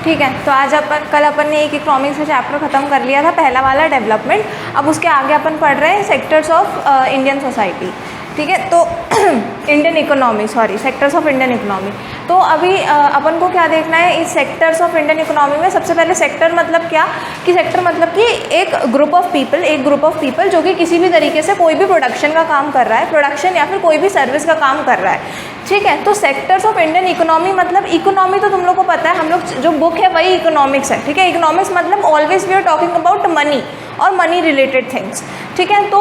ठीक है, तो आज कल अपन ने एक इकोनॉमिक्स का चैप्टर ख़त्म कर लिया था, पहला वाला डेवलपमेंट। अब उसके आगे अपन पढ़ रहे हैं सेक्टर्स ऑफ इंडियन सोसाइटी। ठीक है, तो Indian economy, sectors of Indian economy. तो अभी अपन को क्या देखना है इस सेक्टर्स ऑफ इंडियन इकोनॉमी में। सबसे पहले सेक्टर मतलब क्या, कि सेक्टर मतलब कि एक ग्रुप ऑफ पीपल जो कि किसी भी तरीके से कोई भी प्रोडक्शन का काम कर रहा है, प्रोडक्शन या फिर कोई भी सर्विस का काम कर रहा है। ठीक है, तो सेक्टर्स ऑफ इंडियन इकोनॉमी मतलब, इकोनॉमी तो तुम लोग को पता है, हम लोग जो बुक है वही इकोनॉमिक्स है। ठीक है, इकोनॉमिक्स मतलब always we are talking about money और मनी रिलेटेड थिंग्स। ठीक है, तो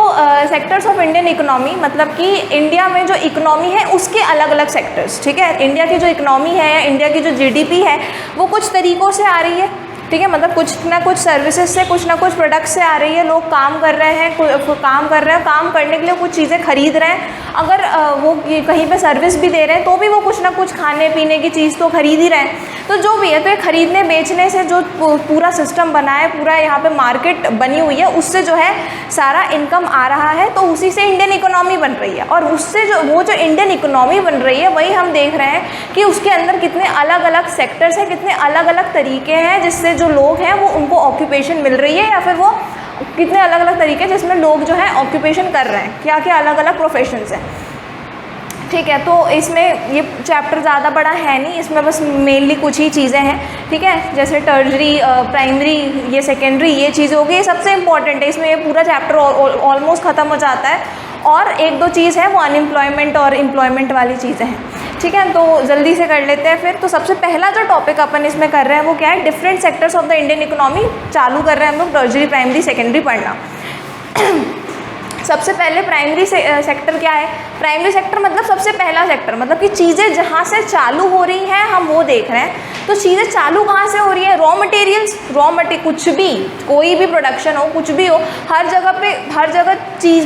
सेक्टर्स ऑफ इंडियन इकोनॉमी मतलब कि इंडिया में जो इकोनॉमी है उसके अलग अलग सेक्टर्स। ठीक है, इंडिया की जो इकोनॉमी है, इंडिया की जो जीडीपी है, वो कुछ तरीक़ों से आ रही है। ठीक है, मतलब कुछ ना कुछ सर्विसेज से, कुछ ना कुछ प्रोडक्ट से आ रही है। लोग काम कर रहे हैं, काम करने के लिए कुछ चीज़ें खरीद रहे हैं। अगर वो कहीं पे सर्विस भी दे रहे हैं तो भी वो कुछ ना कुछ खाने पीने की चीज़ तो खरीद ही रहे हैं। तो जो भी है, तो ये खरीदने बेचने से जो पूरा सिस्टम बना है, पूरा यहाँ पे मार्केट बनी हुई है, उससे जो है सारा इनकम आ रहा है। तो उसी से इंडियन इकोनॉमी बन रही है, और उससे जो इंडियन इकोनॉमी बन रही है वही हम देख रहे हैं कि उसके अंदर कितने अलग अलग सेक्टर्स हैं, कितने अलग अलग तरीके हैं जिससे जो लोग हैं वो उनको ऑक्यूपेशन मिल रही है, या फिर वो कितने अलग अलग तरीके जिसमें लोग जो है ऑक्यूपेशन कर रहे हैं, क्या क्या अलग अलग प्रोफेशंस हैं। ठीक है, तो इसमें ये चैप्टर ज़्यादा बड़ा है नहीं, इसमें बस मेनली कुछ ही चीज़ें हैं। ठीक है, जैसे टर्जरी, प्राइमरी, ये सेकेंडरी, ये चीज़ें होगी, ये सबसे इंपॉर्टेंट है। इसमें ये पूरा चैप्टर ऑलमोस्ट ख़त्म हो जाता है, और एक दो चीज़ है वो अनएम्प्लॉयमेंट और एम्प्लॉयमेंट वाली चीज़ें हैं। ठीक है, तो जल्दी से कर लेते हैं फिर। तो सबसे पहला जो टॉपिक अपन इसमें कर रहे हैं वो क्या है, different sectors of the Indian economy चालू कर रहे हैं हम लोग, टर्जरी, प्राइमरी, सेकेंडरी पढ़ना। सबसे पहले प्राइमरी सेक्टर क्या है। प्राइमरी सेक्टर मतलब सबसे पहला सेक्टर, मतलब कि चीज़ें जहाँ से चालू हो रही हैं हम वो देख रहे हैं। तो चीज़ें चालू कहाँ से हो रही है, रॉ मटेरियल्स, कुछ भी, कोई भी प्रोडक्शन हो, कुछ भी हो, हर जगह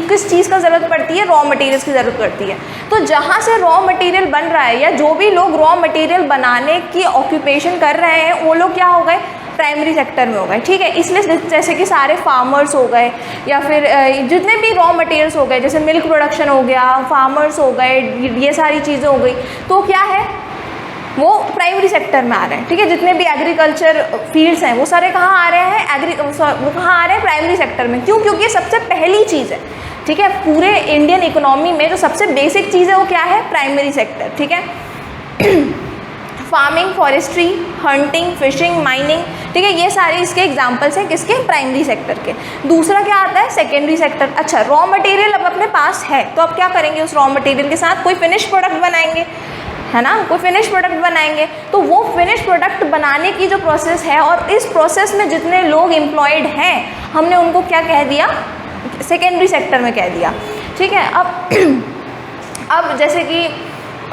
किस चीज़ का ज़रूरत पड़ती है, रॉ मटेरियल्स की ज़रूरत पड़ती है। तो जहाँ से रॉ मटेरियल बन रहा है, या जो भी लोग रॉ मटेरियल बनाने की ऑक्यूपेशन कर रहे हैं, वो लोग क्या हो गए, प्राइमरी सेक्टर में हो गए। ठीक है, इसलिए जैसे कि सारे फार्मर्स हो गए, या फिर जितने भी रॉ मटेरियल्स हो गए, जैसे मिल्क प्रोडक्शन हो गया, फार्मर्स हो गए, ये सारी चीज़ें हो गई, तो क्या है, वो प्राइमरी सेक्टर में आ रहे हैं। ठीक है, जितने भी एग्रीकल्चर फील्ड्स हैं वो सारे कहाँ आ रहे हैं, वो कहाँ आ रहे हैं, प्राइमरी सेक्टर में। क्यों, क्योंकि ये सबसे पहली चीज़ है। ठीक है, पूरे इंडियन इकोनॉमी में जो सबसे बेसिक चीज़ है वो क्या है, प्राइमरी सेक्टर। ठीक है, farming, forestry, hunting, fishing, mining, ठीक है, ये सारे इसके एग्जांपल्स हैं किसके, प्राइमरी सेक्टर के। दूसरा क्या आता है, सेकेंडरी सेक्टर। अच्छा, रॉ मटेरियल अब अपने पास है, तो अब क्या करेंगे, उस रॉ मटेरियल के साथ कोई फिनिश प्रोडक्ट बनाएंगे, है ना, कोई फिनिश प्रोडक्ट बनाएंगे। तो वो फिनिश प्रोडक्ट बनाने की जो प्रोसेस है, और इस प्रोसेस में जितने लोग एम्प्लॉयड हैं, हमने उनको क्या कह दिया, सेकेंडरी सेक्टर में कह दिया। ठीक है, अब जैसे कि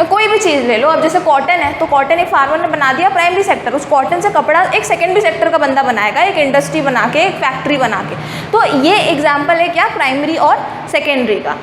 कोई भी चीज़ ले लो, अब जैसे कॉटन है, तो कॉटन एक फार्मर ने बना दिया प्राइमरी सेक्टर, उस कॉटन से कपड़ा एक सेकेंडरी सेक्टर का बंदा बनाएगा, एक इंडस्ट्री बना के, एक फैक्ट्री बना के। तो ये एग्जांपल है क्या, प्राइमरी और सेकेंडरी का।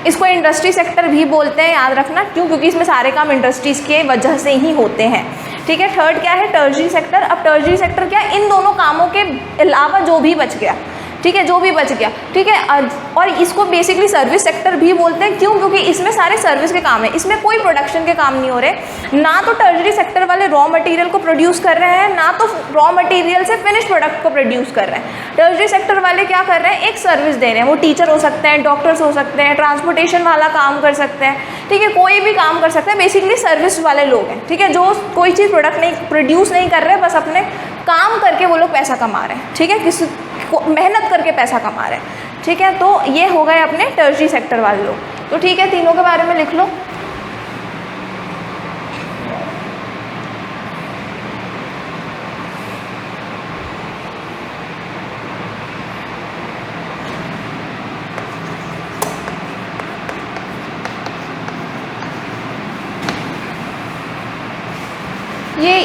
इसको इंडस्ट्री सेक्टर भी बोलते हैं, याद रखना, क्यों, क्योंकि इसमें सारे काम इंडस्ट्रीज़ के वजह से ही होते हैं। ठीक है, थर्ड क्या है, टर्जरी सेक्टर। अब टर्जरी सेक्टर क्या, इन दोनों कामों के अलावा जो भी बच गया, ठीक है, जो भी बच गया। ठीक है, और इसको बेसिकली सर्विस सेक्टर भी बोलते हैं। क्यों, क्योंकि इसमें सारे सर्विस के काम है, इसमें कोई प्रोडक्शन के काम नहीं हो रहे। ना तो टर्जरी सेक्टर वाले रॉ मटेरियल को प्रोड्यूस कर रहे हैं, ना तो रॉ मटेरियल से फिनिश प्रोडक्ट को प्रोड्यूस कर रहे हैं। टर्जरी सेक्टर वाले क्या कर रहे हैं, एक सर्विस दे रहे हैं, वो टीचर हो सकते हैं, डॉक्टर्स हो सकते हैं, ट्रांसपोर्टेशन वाला काम कर सकते हैं। ठीक है, कोई भी काम कर सकते हैं, बेसिकली सर्विस वाले लोग हैं। ठीक है, जो कोई चीज़ प्रोडक्ट नहीं प्रोड्यूस नहीं कर रहे, बस अपने काम करके वो लोग पैसा कमा रहे हैं। ठीक है, किसी मेहनत करके पैसा कमा रहे हैं। ठीक है, तो ये हो गए अपने टर्जरी सेक्टर वाले लोग। तो ठीक है, तीनों के बारे में लिख लो।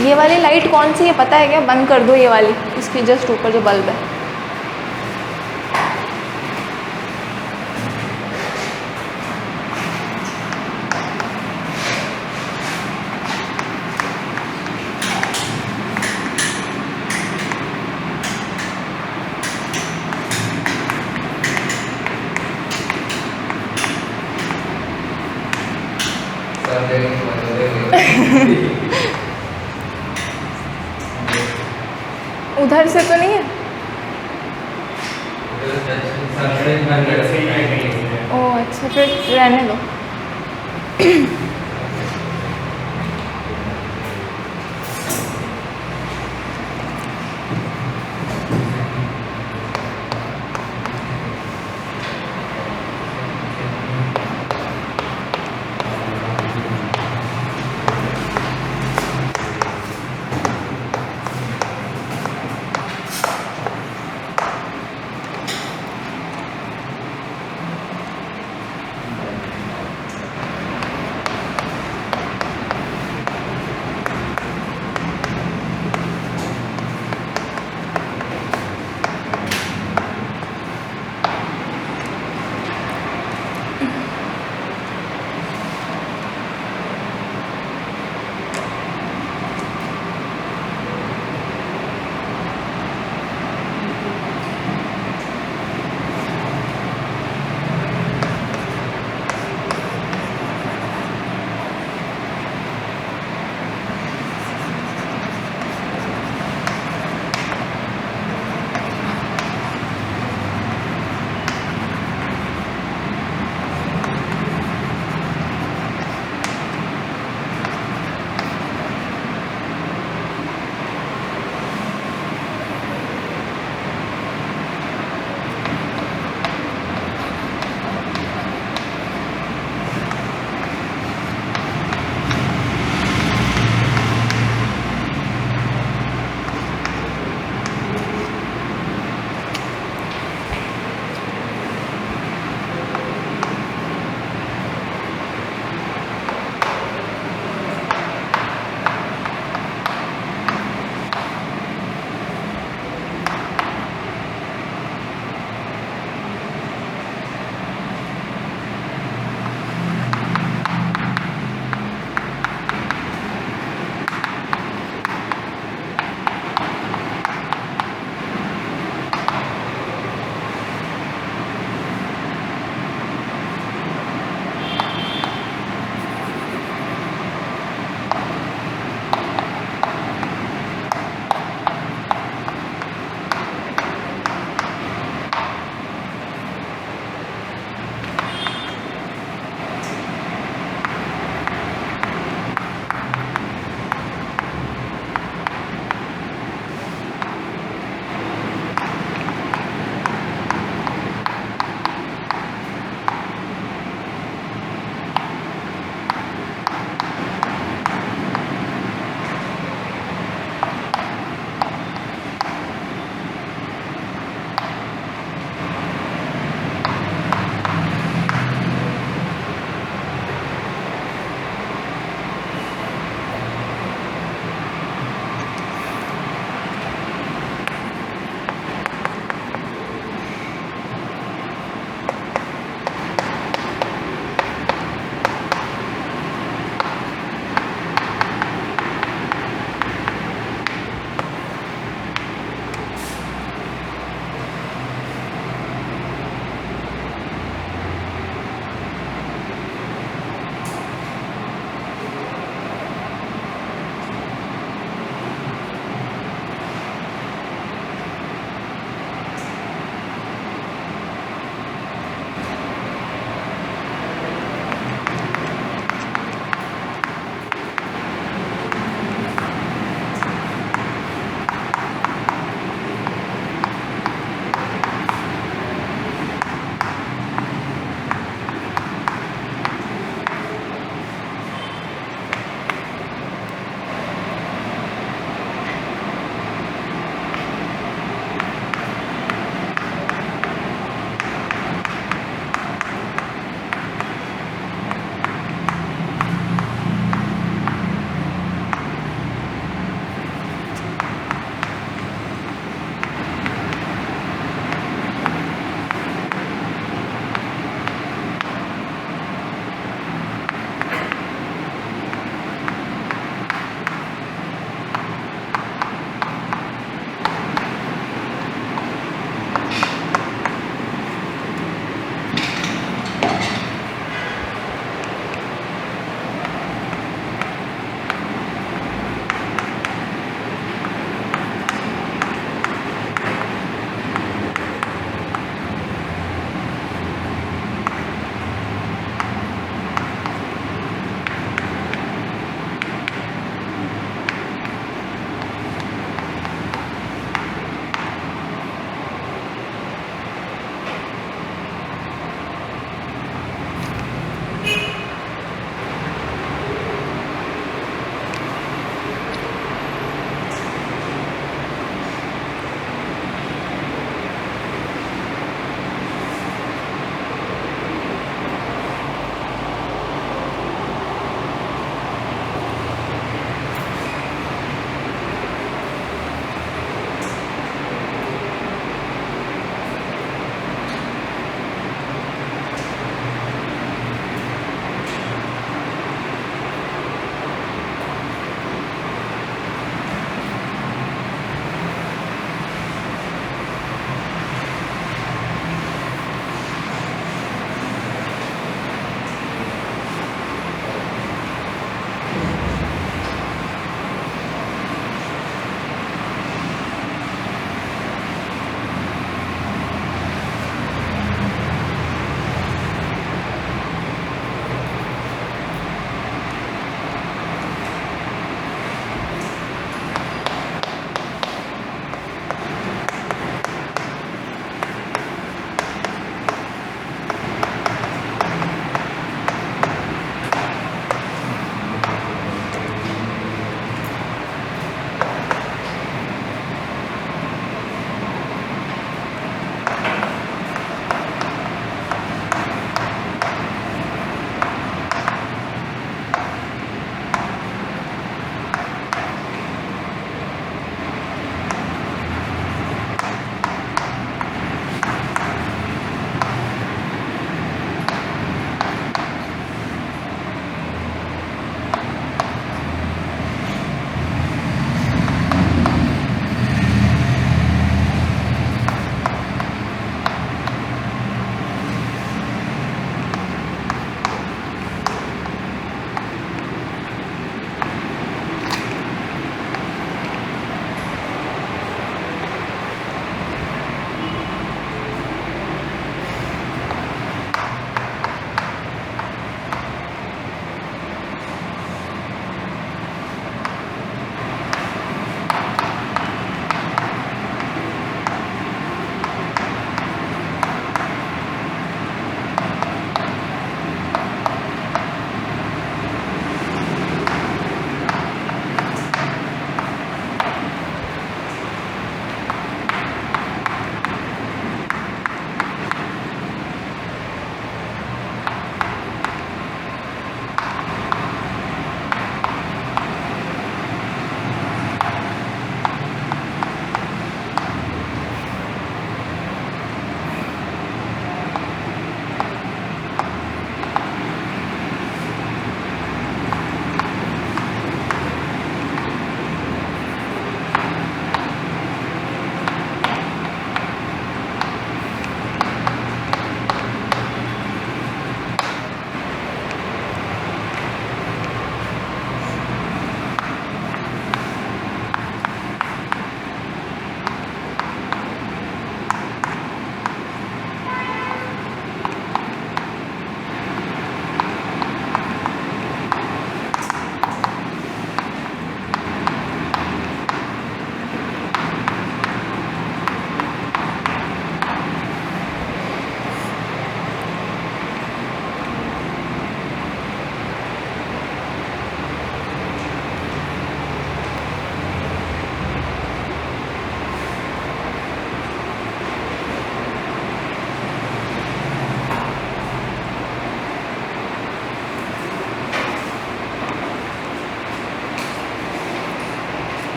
ये वाली लाइट कौन सी है पता है क्या, बंद कर दो ये वाली, इसकी जस्ट ऊपर जो बल्ब है। उधर से तो नहीं है? ओह अच्छा, फिर रहने दो।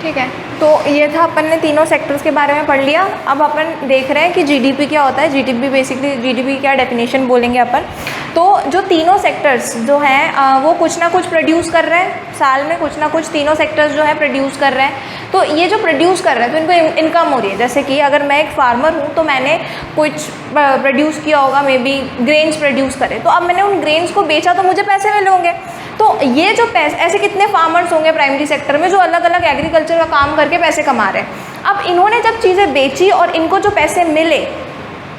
ठीक है, तो ये था अपन ने तीनों सेक्टर्स के बारे में पढ़ लिया। अब अपन देख रहे हैं कि जीडीपी क्या होता है। जीडीपी बेसिकली, जीडीपी क्या डेफिनेशन बोलेंगे अपन। तो जो तीनों सेक्टर्स जो हैं वो कुछ ना कुछ प्रोड्यूस कर रहे हैं साल में, कुछ ना कुछ तीनों सेक्टर्स जो है प्रोड्यूस कर रहे हैं। तो ये जो प्रोड्यूस कर रहे हैं तो इनको इनकम हो रही है। जैसे कि अगर मैं एक फार्मर हूँ तो मैंने कुछ प्रोड्यूस किया होगा, मे बी ग्रेन्स प्रोड्यूस करे, तो अब मैंने उन ग्रेन्स को बेचा तो मुझे पैसे मिले होंगे। तो ये जो पैसे, ऐसे कितने फार्मर्स होंगे प्राइमरी सेक्टर में जो अलग अलग एग्रीकल्चर का काम करके पैसे कमा रहे हैं। अब इन्होंने जब चीज़ें बेची और इनको जो पैसे मिले,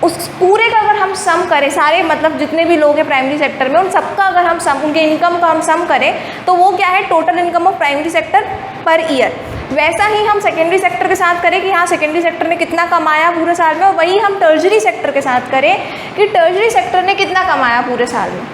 उस पूरे का अगर हम सम करें, सारे मतलब जितने भी लोग हैं प्राइमरी सेक्टर में, उन सबका अगर हम सम, उनके इनकम का हम सम करें तो वो क्या है, total income of primary sector per year. वैसा ही हम सेकेंडरी सेक्टर के साथ करें कि हाँ सेकेंडरी सेक्टर ने कितना कमाया पूरे साल में, और वही हम टर्शरी सेक्टर के साथ करें कि टर्शरी सेक्टर ने कितना कमाया पूरे साल में।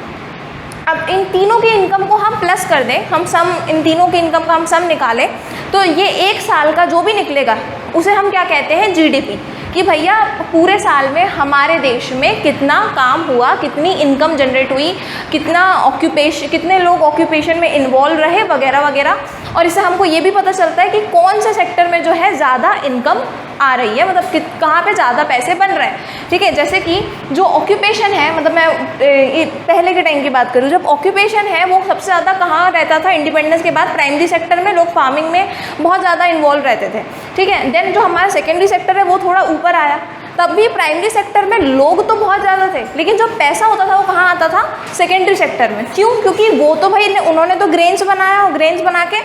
अब इन तीनों के इनकम को हम प्लस कर दें, हम सम, इन तीनों के इनकम का हम सम निकालें, तो ये एक साल का जो भी निकलेगा उसे हम क्या कहते हैं, जीडीपी। कि भैया पूरे साल में हमारे देश में कितना काम हुआ, कितनी इनकम जनरेट हुई, कितना ऑक्यूपेशन, कितने लोग ऑक्यूपेशन में इन्वॉल्व रहे, वगैरह वगैरह। और इससे हमको ये भी पता चलता है कि कौन से सेक्टर में जो है ज़्यादा इनकम आ रही है, मतलब कहाँ पे ज़्यादा पैसे बन रहे हैं। ठीक है, जैसे कि जो ऑक्यूपेशन है, मतलब मैं पहले के टाइम की बात करूँ, जब ऑक्यूपेशन है वो सबसे ज़्यादा कहाँ रहता था, इंडिपेंडेंस के बाद प्राइमरी सेक्टर में लोग फार्मिंग में बहुत ज़्यादा इन्वॉल्व रहते थे। ठीक है, देन जो हमारा सेकेंडरी सेक्टर है वो थोड़ा ऊपर आया, तब भी प्राइमरी सेक्टर में लोग तो बहुत ज़्यादा थे, लेकिन जो पैसा होता था वो कहाँ आता था, सेकेंडरी सेक्टर में। क्यों? क्योंकि वो तो भाई उन्होंने तो ग्रेन्स बनाया, और ग्रेन्स बना के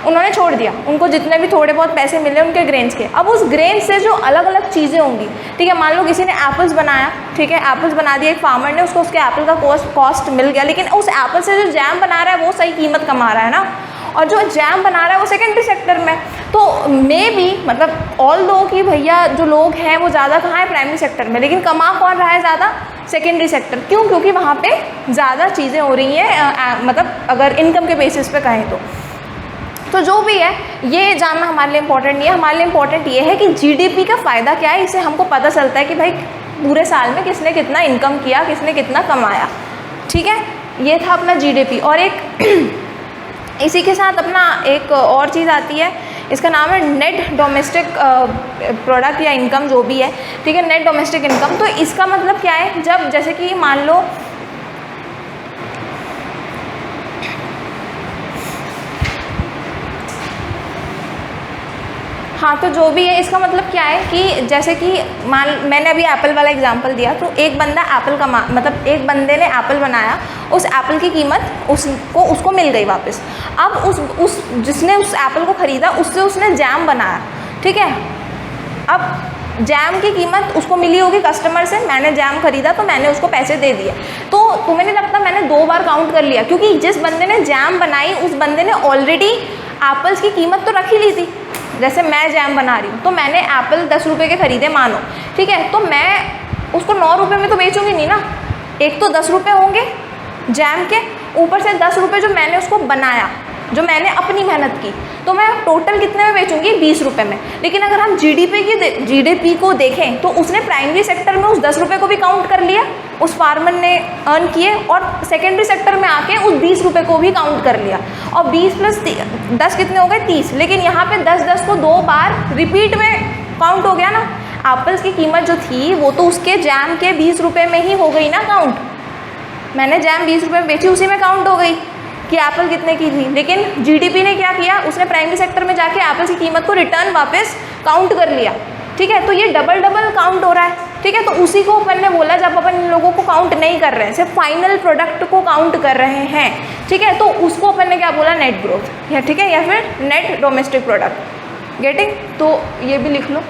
उन्होंने छोड़ दिया, उनको जितने भी थोड़े बहुत पैसे मिले उनके ग्रेन्स के। अब उस ग्रेन से जो अलग अलग चीज़ें होंगी, ठीक है, मान लो किसी ने एप्पल्स बनाया, ठीक है, एप्पल्स बना दिया एक फार्मर ने, उसको उसके एप्पल का कॉस्ट मिल गया, लेकिन उस एप्पल से जो जैम बना रहा है वो सही कीमत कमा रहा है ना, और जो जैम बना रहा है वो सेकेंडरी सेक्टर में। तो मे बी मतलब ऑल दो कि भैया जो लोग हैं वो ज़्यादा कहाँ है, प्राइमरी सेक्टर में, लेकिन कमा कौन रहा है ज़्यादा, सेकेंडरी सेक्टर। क्यों? क्योंकि वहाँ पे ज़्यादा चीज़ें हो रही हैं, मतलब अगर इनकम के बेसिस पे कहें तो जो भी है ये जानना हमारे लिए इम्पोर्टेंट नहीं है। हमारे लिए इम्पोर्टेंट ये है कि जीडीपी का फ़ायदा क्या है, इससे हमको पता चलता है कि भाई पूरे साल में किसने कितना इनकम किया, किसने कितना कमाया। ठीक है, ये था अपना जीडीपी। और एक इसी के साथ अपना एक और चीज़ आती है, इसका नाम है नेट डोमेस्टिक प्रोडक्ट या इनकम, जो भी है। ठीक है, नेट डोमेस्टिक इनकम। तो इसका मतलब क्या है, जब जैसे कि मान लो हाँ, तो जो भी है इसका मतलब क्या है कि जैसे कि मैंने अभी एप्पल वाला एग्जांपल दिया, तो एक बंदा एप्पल का मतलब एक बंदे ने एप्पल बनाया, उस एप्पल की कीमत उसको मिल गई वापस। अब उस जिसने उस एप्पल को ख़रीदा उससे उसने जैम बनाया। ठीक है, अब जैम की कीमत उसको मिली होगी कस्टमर से, मैंने जैम खरीदा तो मैंने उसको पैसे दे दिए। तो तुम्हें नहीं लगता मैंने 2 बार काउंट कर लिया, क्योंकि जिस बंदे ने जैम बनाई उस बंदे ने ऑलरेडी एप्पल्स की कीमत तो रख ही ली थी। जैसे मैं जैम बना रही हूँ तो मैंने एप्पल 10 रुपये के ख़रीदे मानो, ठीक है, तो मैं उसको 9 रुपये में तो बेचूंगी नहीं ना। एक तो 10 रुपये होंगे जैम के, ऊपर से 10 रुपये जो मैंने उसको बनाया, जो मैंने अपनी मेहनत की, तो मैं टोटल कितने में बेचूंगी, 20 रुपये में। लेकिन अगर हम जीडीपी को देखें तो उसने प्राइमरी सेक्टर में उस 10 रुपये को भी काउंट कर लिया, उस फार्मर ने अर्न किए, और सेकेंडरी सेक्टर में आके उस 20 रुपये को भी काउंट कर लिया। और 20 + 10 कितने हो गए, 30। लेकिन यहाँ पे 10 को 2 बार रिपीट में काउंट हो गया ना। एप्पल्स की कीमत जो थी वो तो उसके जैम के 20 रुपये में ही हो गई ना काउंट। मैंने जैम 20 रुपये में बेची, उसी में काउंट हो गई कि एप्पल कितने की थी। लेकिन जीडीपी ने क्या किया, उसने प्राइमरी सेक्टर में जाके एप्पल की कीमत को रिटर्न वापस काउंट कर लिया। ठीक है, तो ये डबल काउंट हो रहा है। ठीक है, तो उसी को अपन ने बोला जब अपन इन लोगों को काउंट नहीं कर रहे हैं, सिर्फ फाइनल प्रोडक्ट को काउंट कर रहे हैं। ठीक है, तो उसको अपन ने क्या बोला, नेट ग्रोथ, या ठीक है, या फिर नेट डोमेस्टिक प्रोडक्ट। गेटिंग? तो ये भी लिख लो।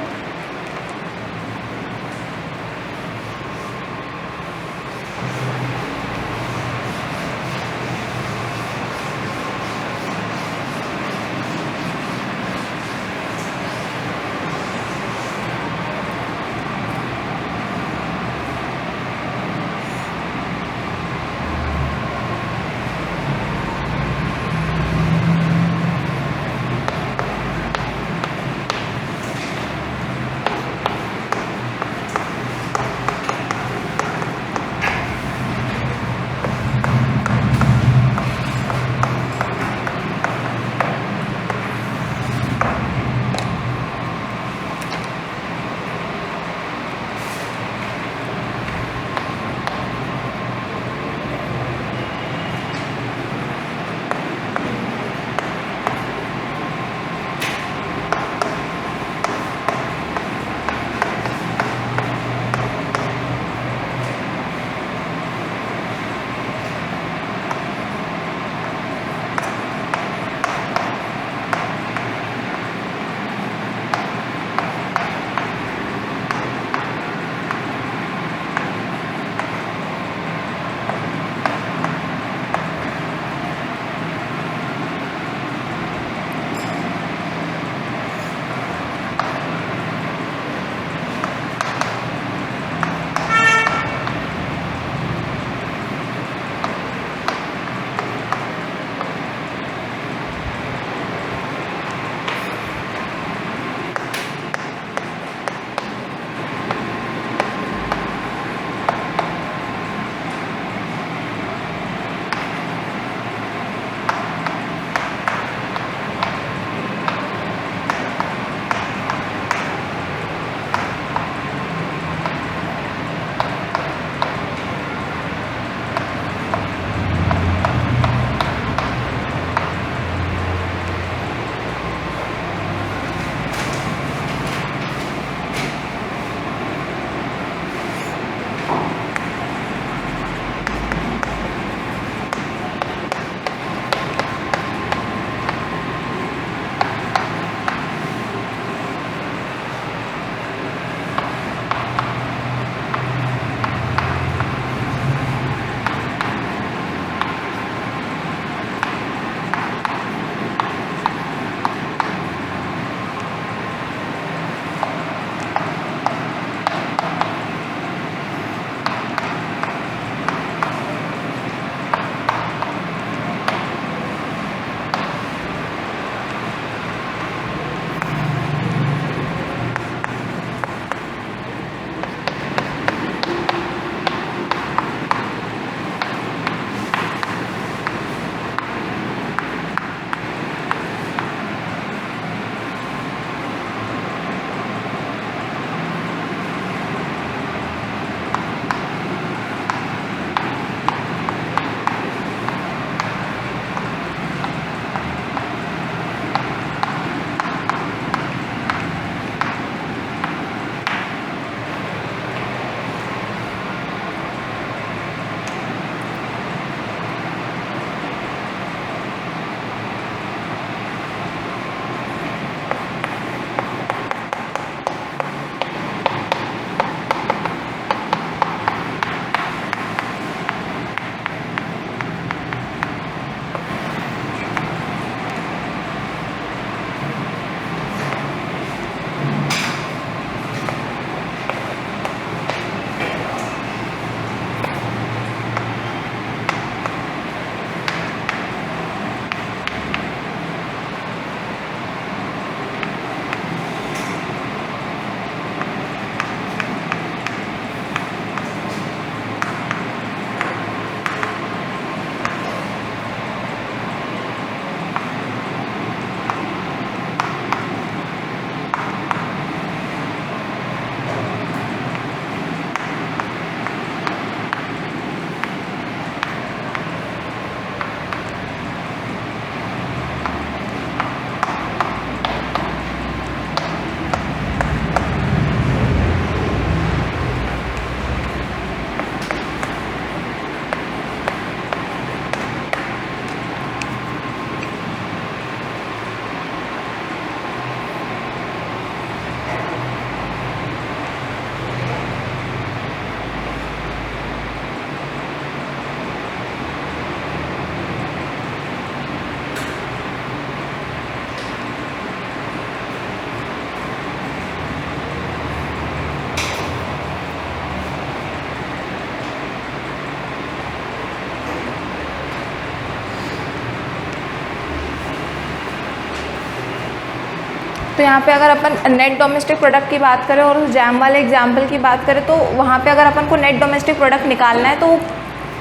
तो यहाँ पे अगर अपन नेट डोमेस्टिक प्रोडक्ट की बात करें और उस जैम वाले एग्जाम्पल की बात करें, तो वहाँ पे अगर अपन को नेट डोमेस्टिक प्रोडक्ट निकालना है तो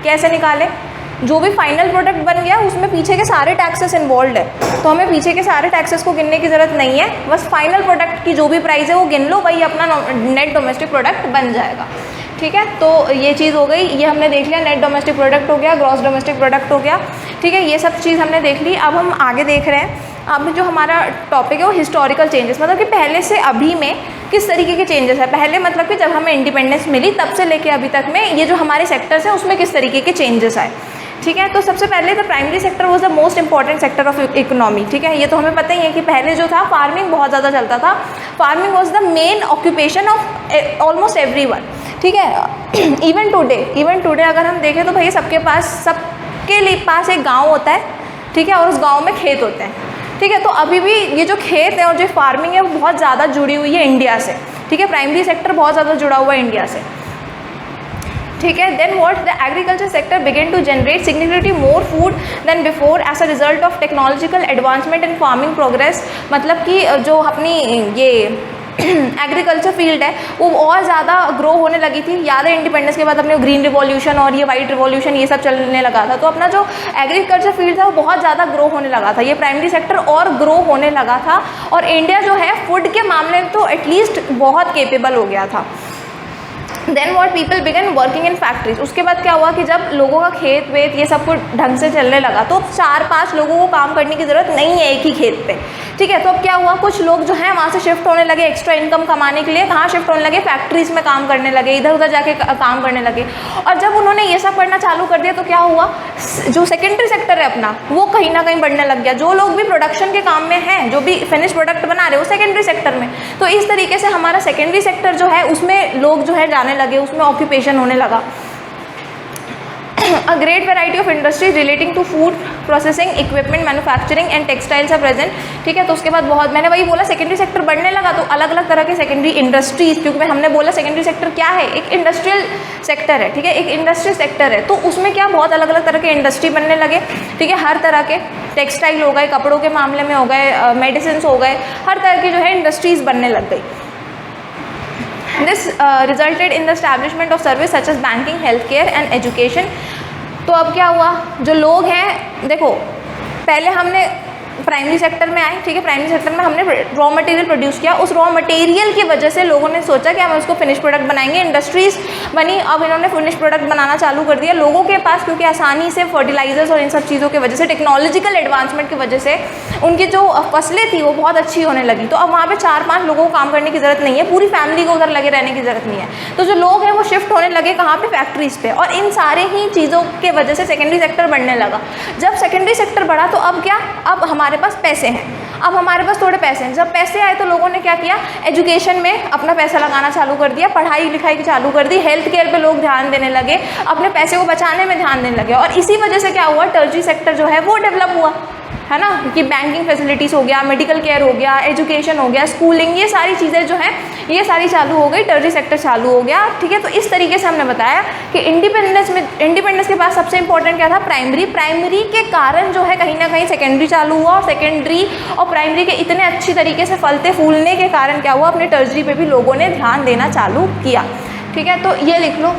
कैसे निकाले, जो भी फाइनल प्रोडक्ट बन गया उसमें पीछे के सारे टैक्सेस इन्वॉल्व है, तो हमें पीछे के सारे टैक्सेस को गिनने की ज़रूरत नहीं है, बस फाइनल प्रोडक्ट की जो भी प्राइस है वो गिन लो, वही अपना नेट डोमेस्टिक प्रोडक्ट बन जाएगा। ठीक है, तो ये चीज़ हो गई, ये हमने देख लिया, नेट डोमेस्टिक प्रोडक्ट हो गया, ग्रॉस डोमेस्टिक प्रोडक्ट हो गया। ठीक है, ये सब चीज़ हमने देख ली। अब हम आगे देख रहे हैं, अब जो हमारा टॉपिक है वो हिस्टोरिकल चेंजेस, मतलब कि पहले से अभी में किस तरीके के चेंजेस है। पहले मतलब कि जब हमें इंडिपेंडेंस मिली तब से लेके अभी तक में ये जो हमारे सेक्टर्स हैं उसमें किस तरीके के चेंजेस आए। ठीक है, तो सबसे पहले the primary sector was the most important sector of economy. ठीक है, ये तो हमें पता ही है कि पहले जो था फार्मिंग बहुत ज़्यादा चलता था, farming was the main occupation of almost everyone. ठीक है, इवन टुडे अगर हम देखें तो भाई सबके लिए पास एक गाँव होता है। ठीक है, और उस गाँव में खेत होते हैं। ठीक है, तो अभी भी ये जो खेत है और जो फार्मिंग है वो बहुत ज़्यादा जुड़ी हुई है इंडिया से। ठीक है, प्राइमरी सेक्टर बहुत ज़्यादा जुड़ा हुआ है इंडिया से। ठीक है, then what, the agriculture sector began to generate significantly more food than before as a result of technological advancement in farming progress. मतलब कि जो अपनी ये एग्रीकल्चर फील्ड है वो और ज़्यादा ग्रो होने लगी थी। याद है इंडिपेंडेंस के बाद अपने ग्रीन रिवॉल्यूशन और ये वाइट रिवॉल्यूशन ये सब चलने लगा था, तो अपना जो एग्रीकल्चर फील्ड था वो बहुत ज़्यादा ग्रो होने लगा था, ये प्राइमरी सेक्टर और ग्रो होने लगा था। और इंडिया जो है फूड के मामले में तो एटलीस्ट बहुत केपेबल हो गया था। Then what, people began working in factories. उसके बाद क्या हुआ कि जब लोगों का खेत वेत ये सब कुछ ढंग से चलने लगा तो 4-5 लोगों को काम करने की ज़रूरत नहीं है एक ही खेत पे। ठीक है, तो अब क्या हुआ, कुछ लोग जो हैं वहाँ से शिफ्ट होने लगे एक्स्ट्रा इनकम कमाने के लिए। कहाँ शिफ्ट होने लगे, फैक्ट्रीज में काम करने लगे, इधर उधर जाके काम करने लगे। और जब उन्होंने ये सब करना चालू कर दिया तो क्या हुआ, जो सेकेंडरी सेक्टर है अपना वो कहीं ना कहीं बढ़ने लग गया। जो लोग भी प्रोडक्शन के काम में हैं, जो भी फिनिश प्रोडक्ट बना रहे हो सेकेंडरी सेक्टर में, तो इस तरीके से हमारा सेकेंडरी सेक्टर जो है उसमें लोग जो है जाने लगे, उसमें ऑक्यूपेशन होने लगा। A great variety of industries relating to food processing, equipment, manufacturing and textiles are present। ठीक है, तो उसके बाद बहुत, मैंने वही बोला सेकेंडरी सेक्टर बढ़ने लगा तो अलग अलग तरह के सेकेंडरी इंडस्ट्रीज, क्योंकि हमने बोला सेकेंडरी सेक्टर क्या है, एक इंडस्ट्रियल सेक्टर है। ठीक है, एक इंडस्ट्रियल सेक्टर है, तो उसमें क्या बहुत अलग अलग तरह के इंडस्ट्री बनने लगे। ठीक है, हर तरह के टेक्सटाइल हो गए, कपड़ों के मामले में हो गए, मेडिसिन हो गए, हर तरह की जो है इंडस्ट्रीज बनने लग गई। This resulted in the establishment of service such as banking, healthcare and education। तो अब क्या हुआ, जो लोग हैं, देखो पहले हमने प्राइमरी सेक्टर में आए। ठीक है, प्राइमरी सेक्टर में हमने रॉ मटेरियल प्रोड्यूस किया, उस रॉ मटेरियल की वजह से लोगों ने सोचा कि हम उसको फिनिश प्रोडक्ट बनाएंगे, इंडस्ट्रीज बनी, अब इन्होंने फिनिश प्रोडक्ट बनाना चालू कर दिया। लोगों के पास क्योंकि आसानी से फर्टिलाइजर्स और इन सब चीज़ों की वजह से, टेक्नोलॉजिकल एडवांसमेंट की वजह से उनकी जो फसलें थी वो बहुत अच्छी होने लगी। तो अब वहाँ पर 4-5 लोगों को काम करने की ज़रूरत नहीं है, पूरी फैमिली को उधर लगे रहने की ज़रूरत नहीं है। तो जो लोग हैं वो शिफ्ट होने लगे कहाँ पर, फैक्ट्रीज पे, और इन सारे ही चीज़ों के वजह से सेकेंडरी सेक्टर बढ़ने लगा। जब सेकेंडरी सेक्टर बढ़ा तो अब क्या, अब हमारे पास पैसे हैं, अब हमारे पास थोड़े पैसे हैं। जब पैसे आए तो लोगों ने क्या किया, एजुकेशन में अपना पैसा लगाना चालू कर दिया, पढ़ाई लिखाई की चालू कर दी, हेल्थ केयर पे लोग ध्यान देने लगे, अपने पैसे को बचाने में ध्यान देने लगे। और इसी वजह से क्या हुआ, टर्शरी सेक्टर जो है वो डेवलप हुआ, है ना, कि बैंकिंग फैसिलिटीज़ हो गया, मेडिकल केयर हो गया, एजुकेशन हो गया, स्कूलिंग, ये सारी चीज़ें जो हैं ये सारी चालू हो गई, टर्शरी सेक्टर चालू हो गया। ठीक है, तो इस तरीके से हमने बताया कि इंडिपेंडेंस के बाद सबसे इंपॉर्टेंट क्या था, प्राइमरी के कारण जो है कहीं ना कहीं सेकेंडरी चालू हुआ, और सेकेंडरी और प्राइमरी के इतने अच्छी तरीके से फलते फूलने के कारण क्या हुआ, अपने टर्शरी पे भी लोगों ने ध्यान देना चालू किया। ठीक है, तो ये लिख लो।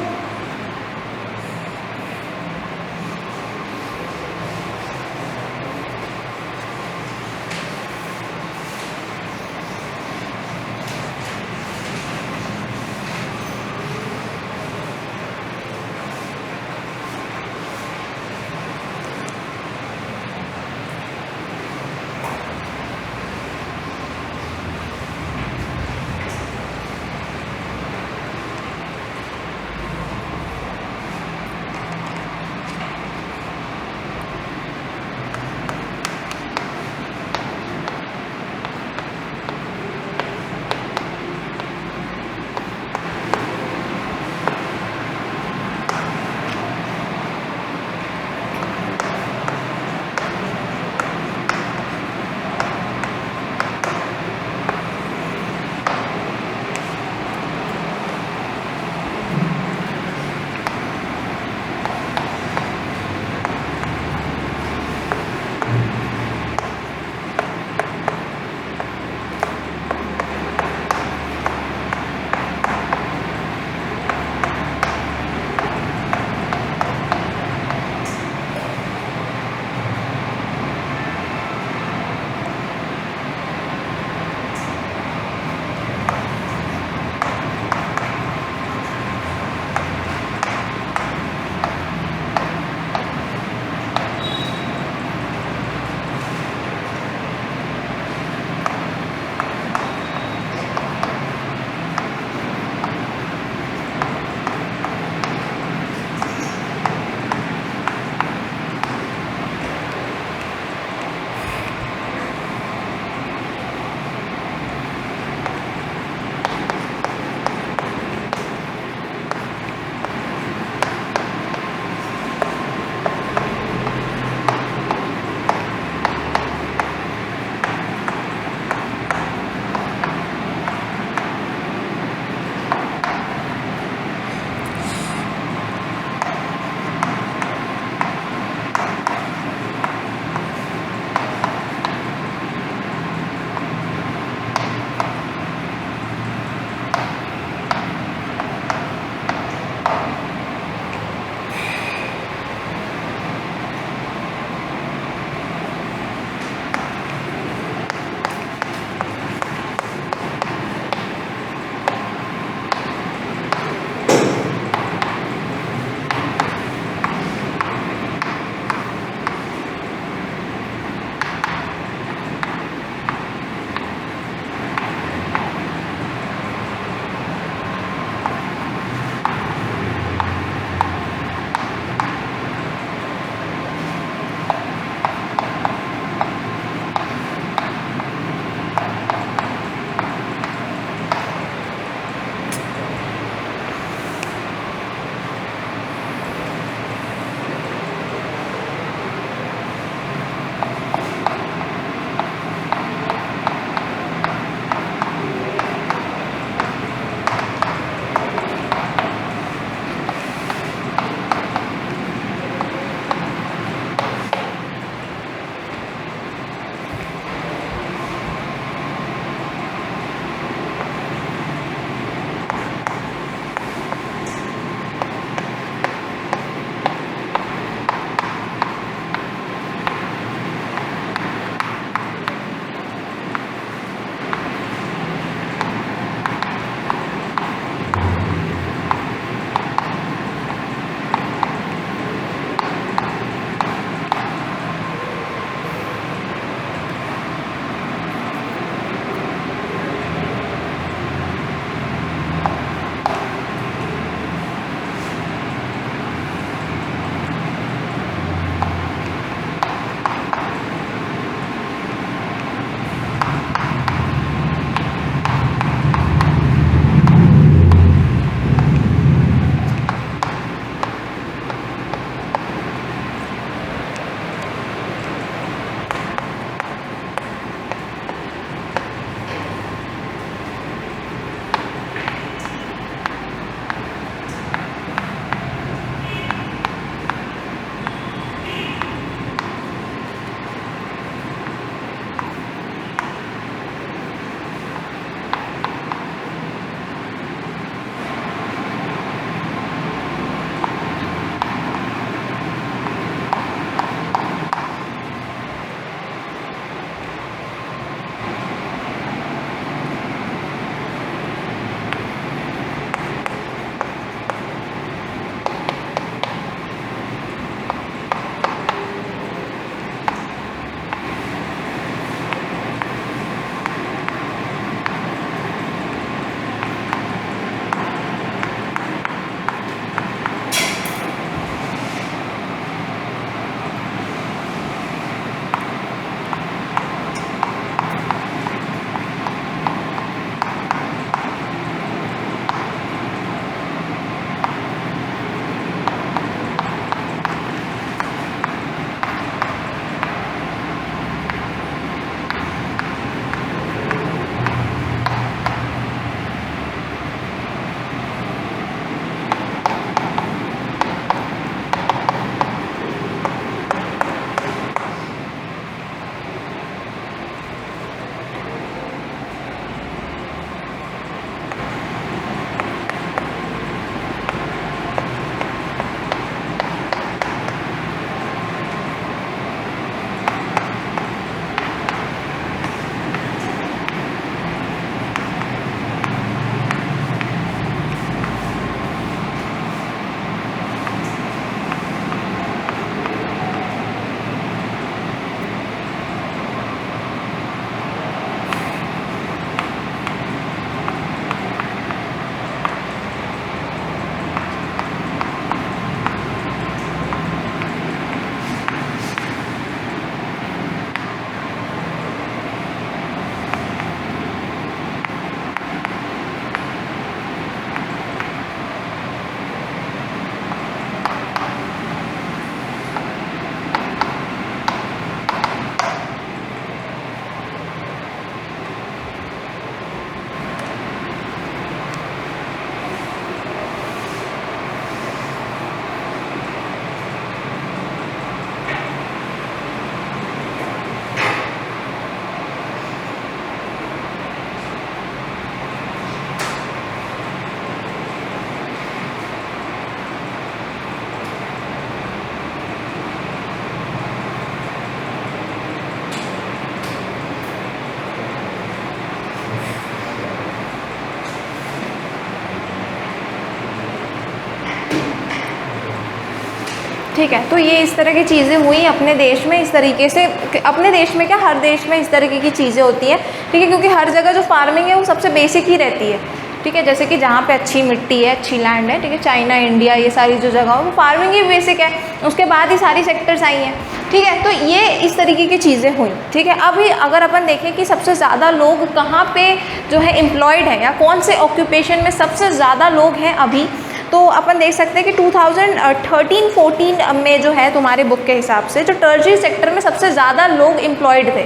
ठीक है। तो ये इस तरह की चीज़ें हुई अपने देश में, इस तरीके से, अपने देश में क्या हर देश में इस तरीके की चीज़ें होती हैं, ठीक है, क्योंकि हर जगह जो फार्मिंग है वो सबसे बेसिक ही रहती है, ठीक है। जैसे कि जहाँ पे अच्छी मिट्टी है, अच्छी लैंड है, ठीक है, चाइना, इंडिया, ये सारी जो जगह हो वो फार्मिंग ही बेसिक है, उसके बाद ही सारी सेक्टर्स आई हैं, ठीक है। तो ये इस तरीके की चीज़ें हुई, ठीक है। अभी अगर अपन देखें कि सबसे ज़्यादा लोग कहाँ पे जो है एम्प्लॉयड है, या कौन से ऑक्यूपेशन में सबसे ज़्यादा लोग हैं अभी, तो अपन देख सकते हैं कि 2013-14 में जो है तुम्हारे बुक के हिसाब से जो टर्जरी सेक्टर में सबसे ज़्यादा लोग एम्प्लॉयड थे,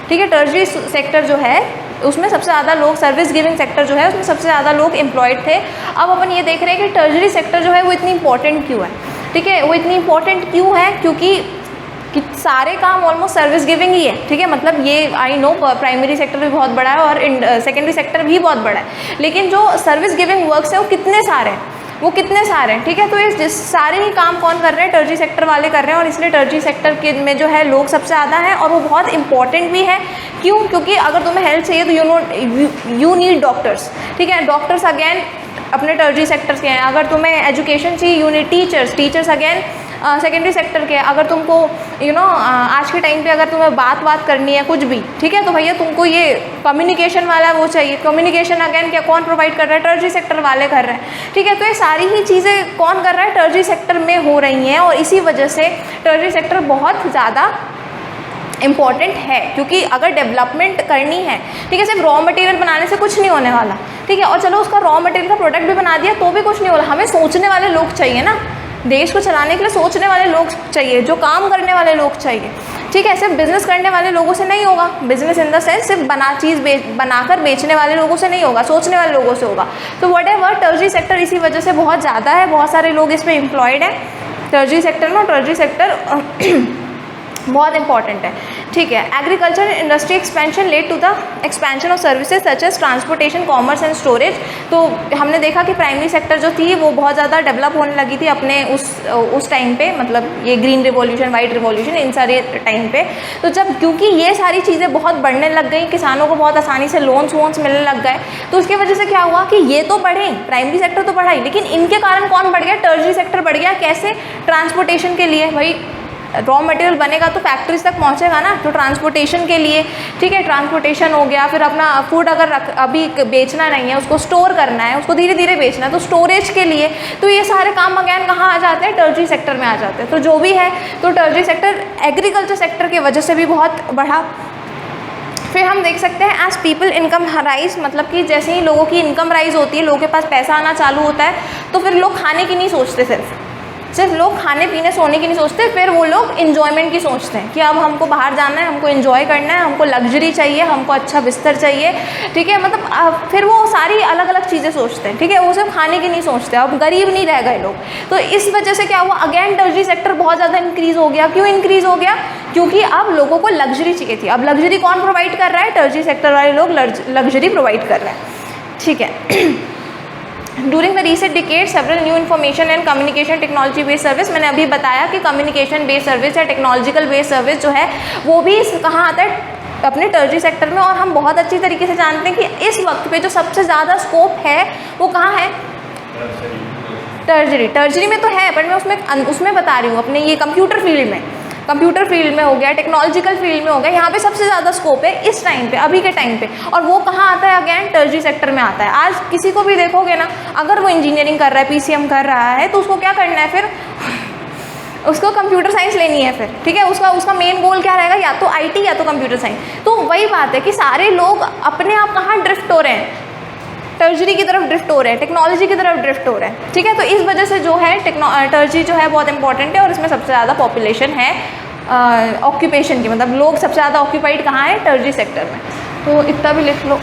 ठीक है। टर्जरी सेक्टर जो है उसमें सबसे ज़्यादा लोग, सर्विस गिविंग सेक्टर जो है उसमें सबसे ज़्यादा लोग एम्प्लॉयड थे। अब अपन ये देख रहे हैं कि टर्जरी सेक्टर जो है वो इतनी इंपॉर्टेंट क्यों है, ठीक है। वो इतनी इंपॉर्टेंट क्यों है, क्योंकि कि सारे काम ऑलमोस्ट सर्विस गिविंग ही है, ठीक है। मतलब ये आई नो प्राइमरी सेक्टर भी बहुत बड़ा है और सेकेंडरी सेक्टर भी बहुत बड़ा है, लेकिन जो सर्विस गिविंग वर्क्स है वो कितने सारे हैं, वो कितने सारे हैं, ठीक है। तो ये सारे ही काम कौन कर रहे हैं, टर्जरी सेक्टर वाले कर रहे हैं, और इसलिए टर्जरी सेक्टर के में जो है लोग सबसे ज़्यादा हैं, और वो बहुत इंपॉर्टेंट भी है। क्यों? क्योंकि अगर तुम्हें हेल्प चाहिए तो यू नीड डॉक्टर्स, ठीक है। डॉक्टर्स अगेन अपने टर्जरी सेक्टर्स के हैं। अगर तुम्हें एजुकेशन चाहिए, you need teachers again secondary sector के। अगर तुमको आज के टाइम पे अगर तुम्हें बात करनी है कुछ भी, ठीक है, तो भैया तुमको ये कम्युनिकेशन वाला वो चाहिए, कम्युनिकेशन अगेन क्या कौन प्रोवाइड कर रहा है, टर्जरी सेक्टर वाले कर रहे हैं, ठीक है। तो ये सारी ही चीज़ें कौन कर रहा है, टर्जरी सेक्टर में हो रही हैं, और इसी वजह से टर्जरी सेक्टर बहुत ज़्यादा इम्पॉर्टेंट है। क्योंकि अगर डेवलपमेंट करनी है, ठीक है, सिर्फ रॉ मटेरियल बनाने से कुछ नहीं होने वाला, ठीक है। और चलो उसका रॉ मटेरियल का प्रोडक्ट भी बना दिया तो भी कुछ नहीं होगा, हमें सोचने वाले लोग चाहिए ना, देश को चलाने के लिए सोचने वाले लोग चाहिए, जो काम करने वाले लोग चाहिए, ठीक है। सिर्फ बिजनेस करने वाले लोगों से नहीं होगा, बिजनेस इन द सेंस सिर्फ बनाकर बेचने वाले लोगों से नहीं होगा, सोचने वाले लोगों से होगा। तो व्हाटएवर टर्जरी सेक्टर इसी वजह से बहुत ज़्यादा है, बहुत सारे लोग इसमें एम्प्लॉयड हैं टर्जरी सेक्टर में, और टर्जरी सेक्टर बहुत इंपॉर्टेंट है, ठीक है। Agriculture industry expansion led to the expansion of services such as transportation, commerce and storage. तो हमने देखा कि प्राइमरी सेक्टर जो थी वो बहुत ज़्यादा डेवलप होने लगी थी अपने उस टाइम पे, मतलब ये ग्रीन रिवॉल्यूशन, वाइट रिवॉल्यूशन, इन सारे टाइम पे। तो जब क्योंकि ये सारी चीज़ें बहुत बढ़ने लग गई, किसानों को बहुत आसानी से लोन्स मिलने लग गए, तो उसकी वजह से क्या हुआ कि ये तो बढ़े, प्राइमरी सेक्टर तो बढ़ा ही, लेकिन इनके कारण कौन बढ़ गया, टर्जरी सेक्टर बढ़ गया। कैसे? ट्रांसपोर्टेशन के लिए, भाई रॉ मटेरियल बनेगा तो फैक्ट्रीज तक पहुंचेगा ना, तो ट्रांसपोर्टेशन के लिए, ठीक है, ट्रांसपोर्टेशन हो गया। फिर अपना फूड अगर अभी बेचना नहीं है, उसको स्टोर करना है, उसको धीरे धीरे बेचना है, तो स्टोरेज के लिए, तो ये सारे काम अगैन कहाँ आ जाते हैं, टर्जरी सेक्टर में आ जाते हैं। तो जो भी है, तो टर्जरी सेक्टर एग्रीकल्चर सेक्टर की वजह से भी बहुत बढ़ा। फिर हम देख सकते हैं एज पीपल इनकम राइज, मतलब कि जैसे ही लोगों की इनकम राइज होती है, लोगों के पास पैसा आना चालू होता है, तो फिर लोग खाने की नहीं सोचते, सिर्फ लोग खाने पीने सोने की नहीं सोचते, फिर वो लोग इन्जॉयमेंट की सोचते हैं कि अब हमको बाहर जाना है, हमको इन्जॉय करना है, हमको लग्जरी चाहिए, हमको अच्छा बिस्तर चाहिए, ठीक है। मतलब फिर वो सारी अलग अलग चीज़ें सोचते हैं, ठीक है, वो सिर्फ खाने की नहीं सोचते। अब गरीब नहीं रह गए लोग, तो इस वजह से क्या हुआ, अगेन टर्जरी सेक्टर बहुत ज़्यादा इंक्रीज़ हो गया। क्यों इंक्रीज़ हो गया? क्योंकि अब लोगों को लग्जरी चाहिए थी। अब लग्जरी कौन प्रोवाइड कर रहा है? टर्जरी सेक्टर वाले लोग लग्जरी प्रोवाइड कर रहे हैं, ठीक है। During the recent decade, several new information and communication technology based service, मैंने अभी बताया कि communication based service या technological based service जो है वो भी कहाँ आता है, अपने टर्जरी सेक्टर में। और हम बहुत अच्छी तरीके से जानते हैं कि इस वक्त पे जो सबसे ज़्यादा स्कोप है वो कहाँ है, टर्जरी में तो है, पर मैं उसमें बता रही हूँ अपने ये कंप्यूटर फील्ड में हो गया, टेक्नोलॉजिकल फील्ड में हो गया, यहाँ पे सबसे ज़्यादा स्कोप है इस टाइम पे, अभी के टाइम पे। और वो कहाँ आता है? अगेन टर्जरी सेक्टर में आता है। आज किसी को भी देखोगे ना, अगर वो इंजीनियरिंग कर रहा है, पीसीएम कर रहा है, तो उसको क्या करना है फिर? उसको कंप्यूटर साइंस लेनी है फिर, ठीक है। उसका मेन गोल क्या रहेगा? या तो आईटी या तो कंप्यूटर साइंस। तो वही बात है कि सारे लोग अपने आप कहाँ ड्रिफ्ट हो रहे हैं, टर्जरी की तरफ ड्रिफ्ट हो रहे हैं, टेक्नोलॉजी की तरफ ड्रिफ्ट हो रहे हैं, ठीक है। तो इस वजह से जो है टर्जरी जो है बहुत इंपॉर्टेंट है, और इसमें सबसे ज़्यादा पॉपुलेशन है ऑक्यूपेशन की, मतलब लोग सबसे ज़्यादा ऑक्यूपाइड कहाँ है? टर्जरी सेक्टर में। तो इतना भी लिख लो।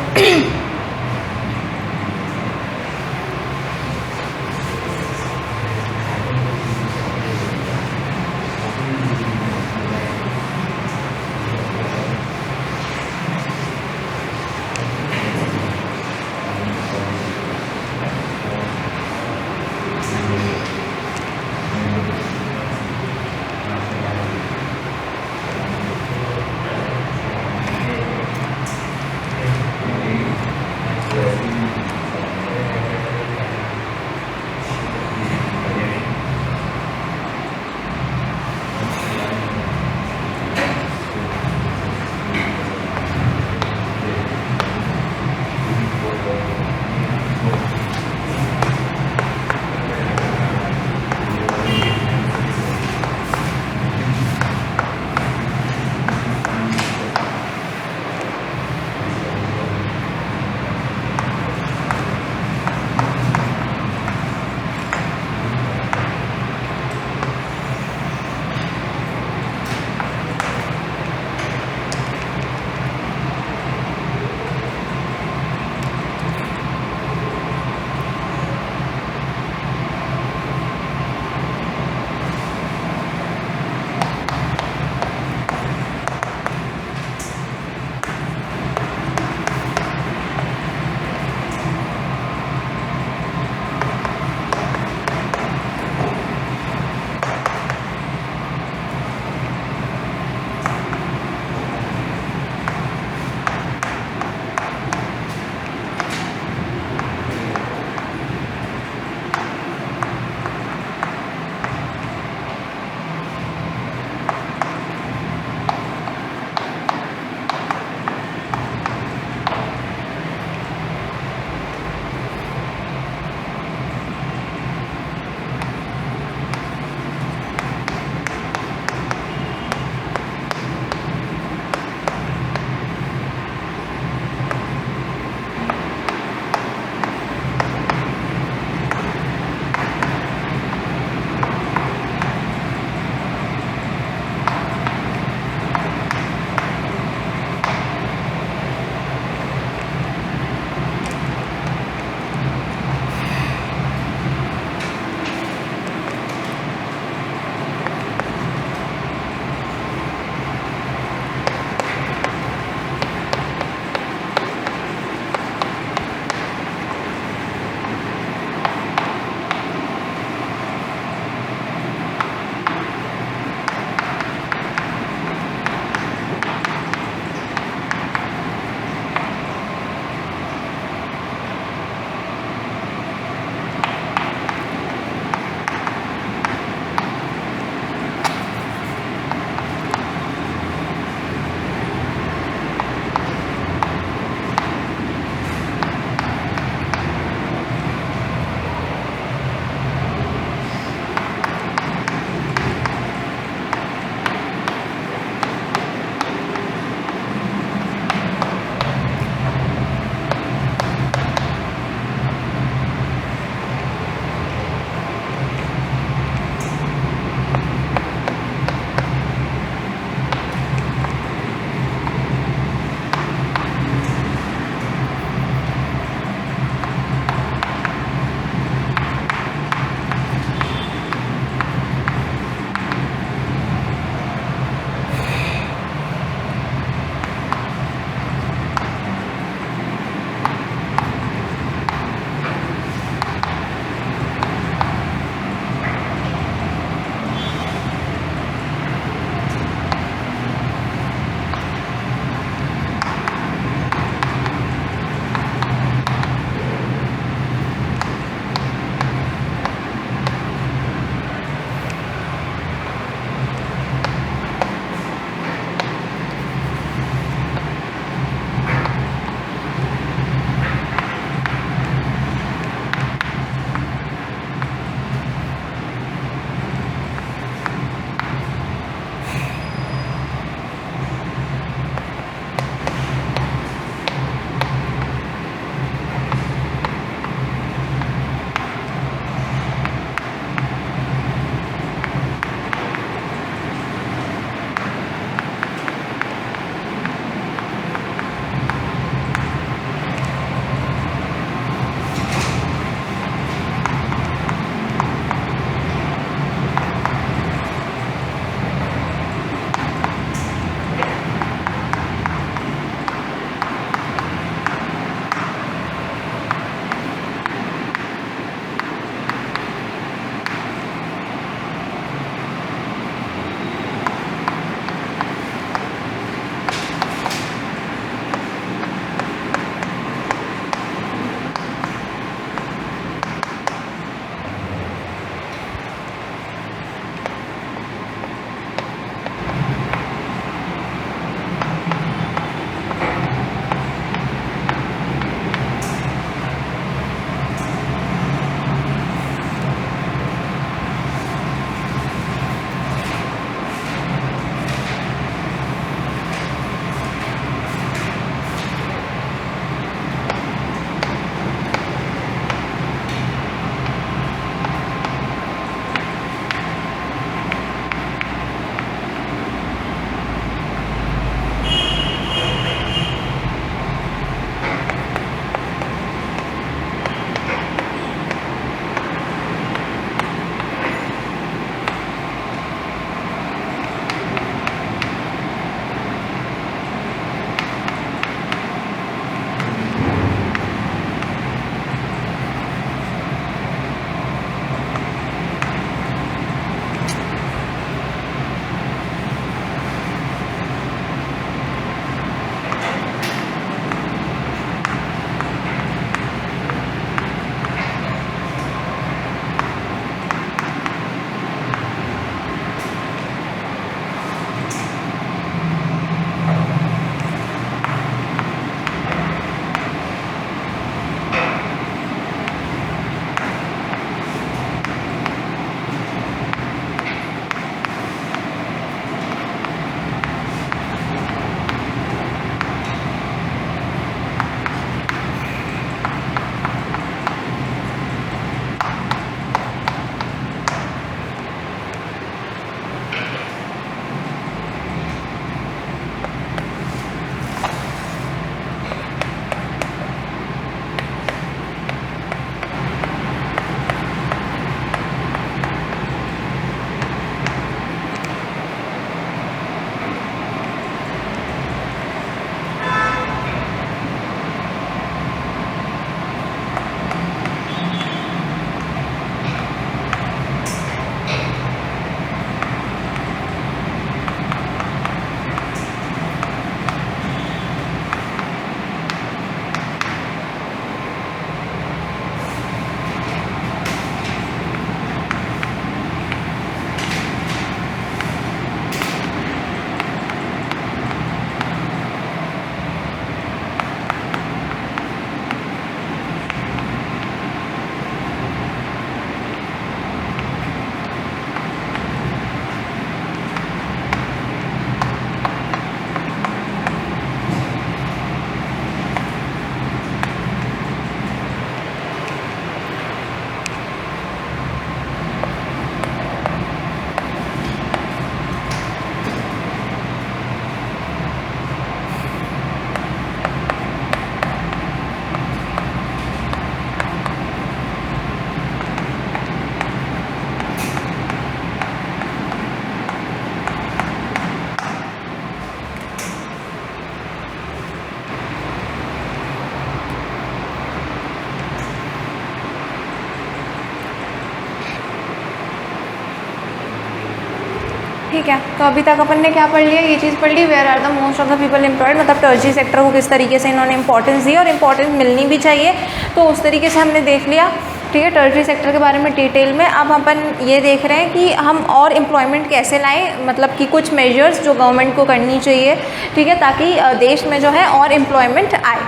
ठीक है, तो अभी तक अपन ने क्या पढ़ लिया, ये चीज़ पढ़ ली, where are the most of the people employed, मतलब टर्शरी सेक्टर को किस तरीके से इन्होंने इंपॉर्टेंस दी और इंपॉर्टेंस मिलनी भी चाहिए, तो उस तरीके से हमने देख लिया। ठीक है, टर्शरी सेक्टर के बारे में डिटेल में। अब अपन ये देख रहे हैं कि हम और एम्प्लॉयमेंट कैसे लाएं, मतलब कि कुछ मेजर्स जो गवर्नमेंट को करनी चाहिए, ठीक है, ताकि देश में जो है और एम्प्लॉयमेंट आए।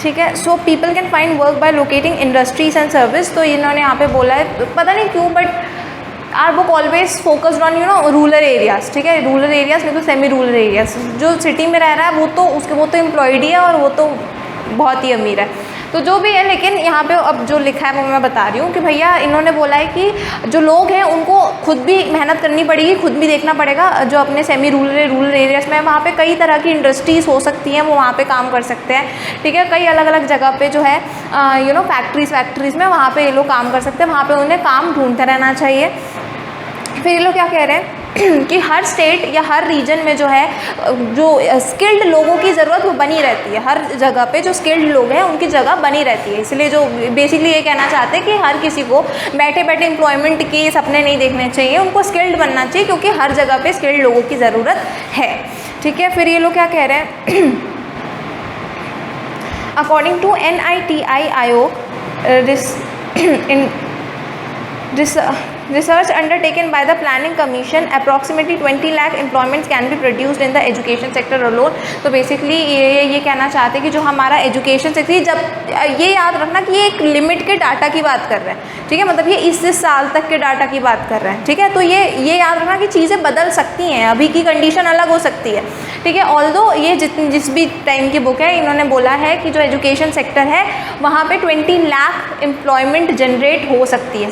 ठीक है, so people can find work by locating industries and service, तो इन्होंने यहाँ पे बोला है, पता नहीं क्यों but our book always focused on rural areas. ठीक है, रूरल एरियाज़ में तो सेमी रूरल एरियाज़, जो सिटी में रह रहा है वो तो एम्प्लॉयड ही है और वो तो बहुत ही अमीर है, तो जो भी है। लेकिन यहाँ पे अब जो लिखा है वो मैं बता रही हूँ कि भैया इन्होंने बोला है कि जो लोग हैं उनको खुद भी मेहनत करनी पड़ेगी, खुद भी देखना पड़ेगा। जो अपने सेमी रूरल एरियाज़ में वहाँ पे कई तरह की इंडस्ट्रीज़ हो सकती हैं, वो वहाँ पे काम कर सकते हैं। ठीक है, कई अलग अलग जगह पे जो है फैक्ट्रीज़ में वहाँ पे ये लोग काम कर सकते हैं, वहाँ पे उन्हें काम ढूंढते रहना चाहिए। फिर ये लोग क्या कह रहे हैं कि हर स्टेट या हर रीजन में जो है जो स्किल्ड लोगों की ज़रूरत वो बनी रहती है, हर जगह पे जो स्किल्ड लोग हैं उनकी जगह बनी रहती है। इसलिए जो बेसिकली ये कहना चाहते हैं कि हर किसी को बैठे बैठे एम्प्लॉयमेंट के सपने नहीं देखने चाहिए, उनको स्किल्ड बनना चाहिए, क्योंकि हर जगह पे स्किल्ड लोगों की ज़रूरत है। ठीक है, फिर ये लोग क्या कह रहे हैं, अकॉर्डिंग टू NITI आयोग research undertaken by the planning commission, approximately 20 lakh employments can be produced in the education sector alone। तो बेसिकली ये कहना चाहते हैं कि जो हमारा एजुकेशन सेक्टर, जब ये याद रखना कि ये एक लिमिट के डाटा की बात कर रहे हैं। ठीक है, मतलब ये इस साल तक के डाटा की बात कर रहे हैं। ठीक है, तो ये याद रखना कि चीज़ें बदल सकती हैं, अभी की कंडीशन अलग हो सकती है। ठीक है, ऑल्दो ये जिस भी टाइम की बुक है, इन्होंने बोला है कि जो एजुकेशन सेक्टर है वहाँ पे 20 लाख एम्प्लॉयमेंट जनरेट हो सकती है,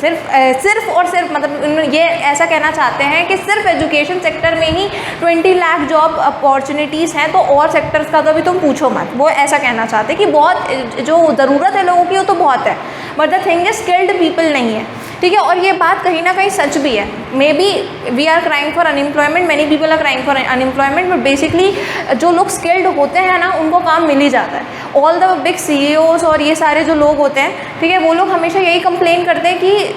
सिर्फ और सिर्फ, मतलब ये ऐसा कहना चाहते हैं कि सिर्फ एजुकेशन सेक्टर में ही 20 लाख जॉब अपॉर्चुनिटीज़ हैं, तो और सेक्टर्स का तो अभी तुम पूछो मत। वो ऐसा कहना चाहते हैं कि बहुत जो ज़रूरत है लोगों की वो तो बहुत है, but the thing is skilled people नहीं है। ठीक है, और ये बात कहीं ना कहीं सच भी है। Maybe we are crying for unemployment, many people are crying for unemployment, but basically जो लोग स्किल्ड होते हैं ना उनको काम मिल ही जाता है। ऑल द बिग CEOs और ये सारे जो लोग होते हैं, ठीक है, वो लोग हमेशा यही कंप्लेन करते हैं कि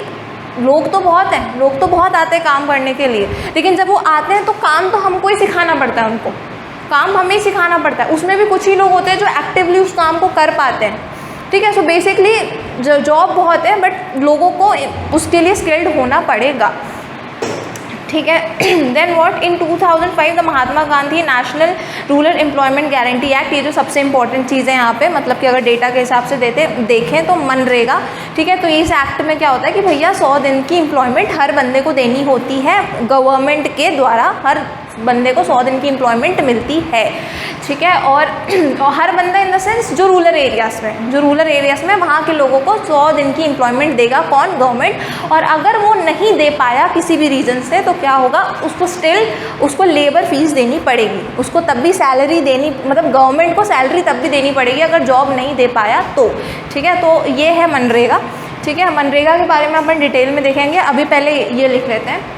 लोग तो बहुत हैं, लोग तो बहुत आते हैं काम करने के लिए, लेकिन जब वो आते हैं तो काम तो हमको ही सिखाना पड़ता है, उनको काम हमें ही सिखाना पड़ता है। उसमें भी कुछ ही लोग होते हैं जो एक्टिवली उस काम को कर पाते हैं। ठीक है, सो बेसिकली जॉब बहुत है बट लोगों को उसके लिए स्किल्ड होना पड़ेगा। ठीक है, then what, in 2005 the Mahatma Gandhi national rural employment guarantee act, ये जो सबसे इंपॉर्टेंट चीज़ है यहाँ पे, मतलब कि अगर डेटा के हिसाब से देखें तो मनरेगा। ठीक है, तो इस एक्ट में क्या होता है कि भैया 100 दिन की एम्प्लॉयमेंट हर बंदे को देनी होती है, गवर्नमेंट के द्वारा हर बंदे को 100 दिन की एम्प्लॉयमेंट मिलती है। ठीक है, और हर बंदा इन द सेंस जो रूरल एरियाज़ में वहाँ के लोगों को 100 दिन की एम्प्लॉयमेंट देगा कौन, गवर्नमेंट। और अगर वो नहीं दे पाया किसी भी रीज़न से तो क्या होगा, उसको लेबर फीस देनी पड़ेगी, उसको तब भी सैलरी देनी, मतलब गवर्नमेंट को सैलरी तब भी देनी पड़ेगी अगर जॉब नहीं दे पाया तो। ठीक है, तो ये है मनरेगा। ठीक है, मनरेगा के बारे में अपन डिटेल में देखेंगे, अभी पहले ये लिख लेते हैं।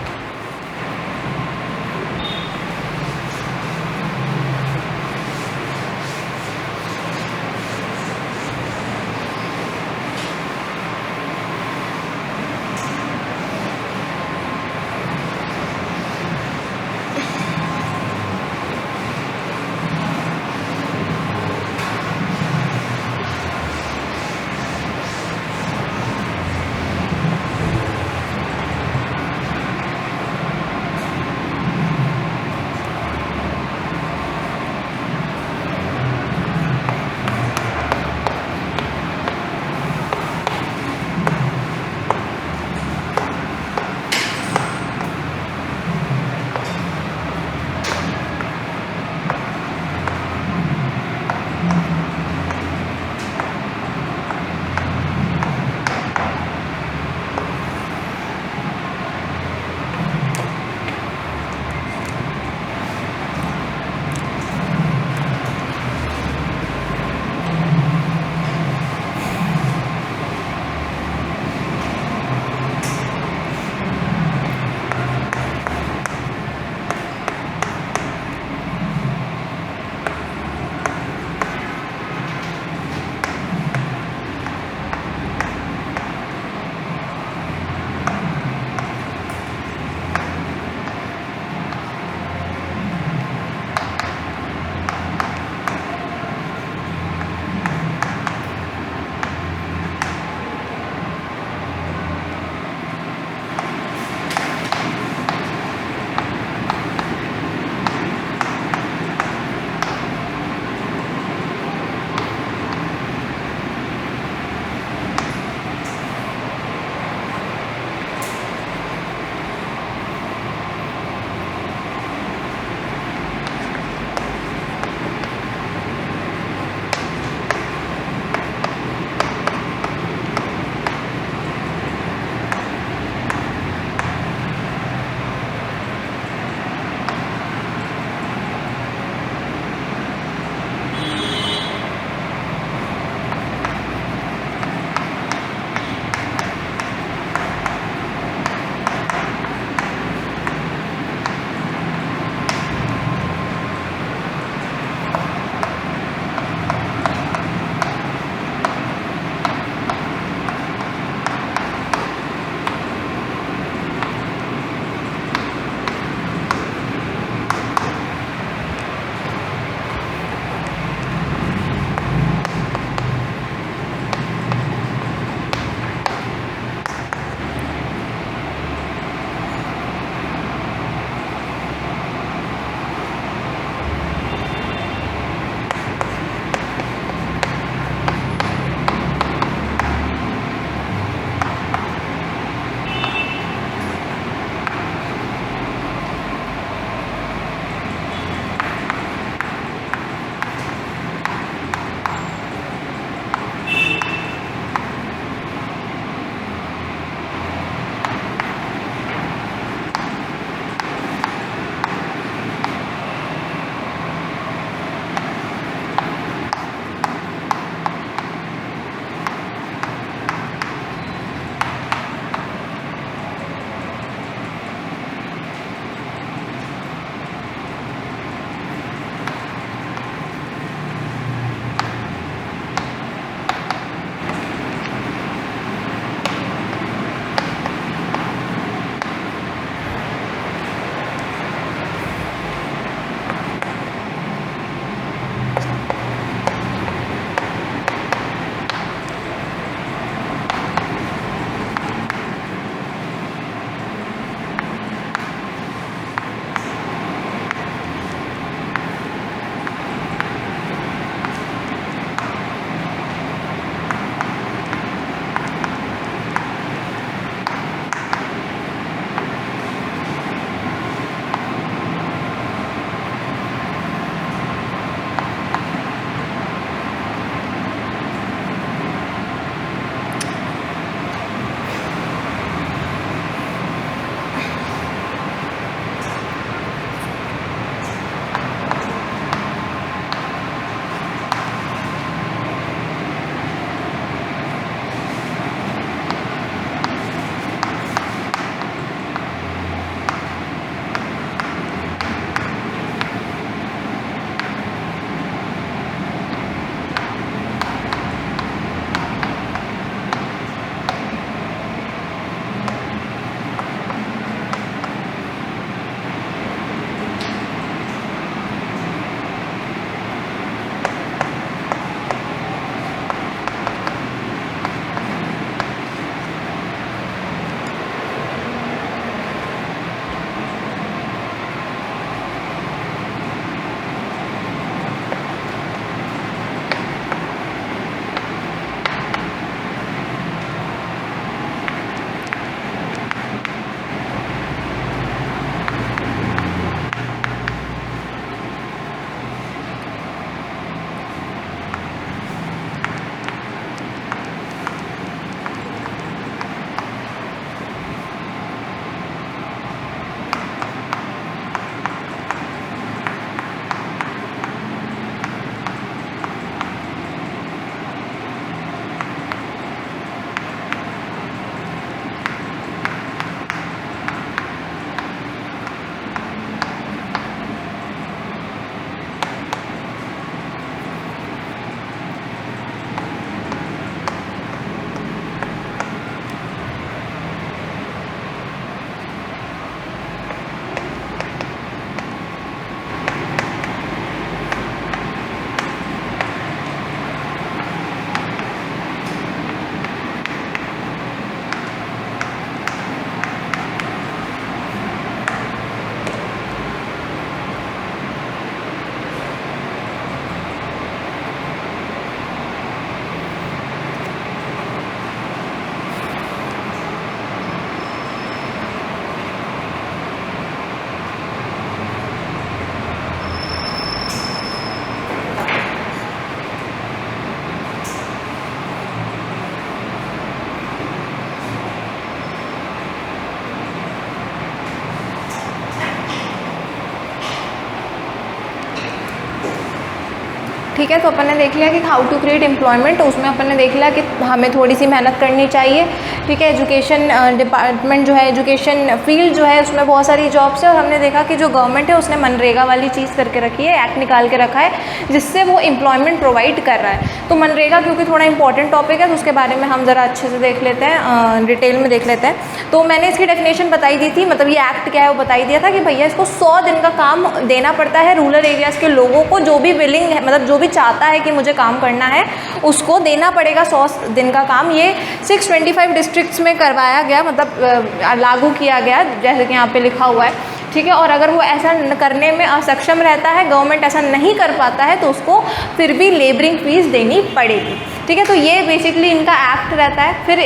ठीक है। तो अपन ने देख लिया कि हाउ टू क्रिएट एम्प्लॉयमेंट, उसमें अपन ने देख लिया कि हमें थोड़ी सी मेहनत करनी चाहिए। ठीक है। एजुकेशन डिपार्टमेंट जो है, एजुकेशन फील्ड जो है, उसमें बहुत सारी जॉब्स है। और हमने देखा कि जो गवर्नमेंट है उसने मनरेगा वाली चीज़ करके रखी है, एक्ट निकाल के रखा है जिससे वो एम्प्लॉयमेंट प्रोवाइड कर रहा है। तो मनरेगा क्योंकि थोड़ा इंपॉर्टेंट टॉपिक है तो उसके बारे में हम ज़रा अच्छे से देख लेते हैं, डिटेल में देख लेते हैं। तो मैंने इसकी डेफिनेशन बताई दी थी, मतलब ये एक्ट क्या है वो बताई दिया था कि भैया इसको 100 दिन का काम देना पड़ता है रूरल एरियाज़ के लोगों को। जो भी विलिंग है, मतलब जो भी चाहता है कि मुझे काम करना है उसको देना पड़ेगा 100 दिन का काम। ये 625 डिस्ट्रिक्ट्स में करवाया गया, मतलब लागू किया गया जैसे कि यहाँ पे लिखा हुआ है। ठीक है। और अगर वो ऐसा करने में असक्षम रहता है, गवर्नमेंट ऐसा नहीं कर पाता है, तो उसको फिर भी लेबरिंग फीस देनी पड़ेगी। ठीक है। तो ये बेसिकली इनका एक्ट रहता है। फिर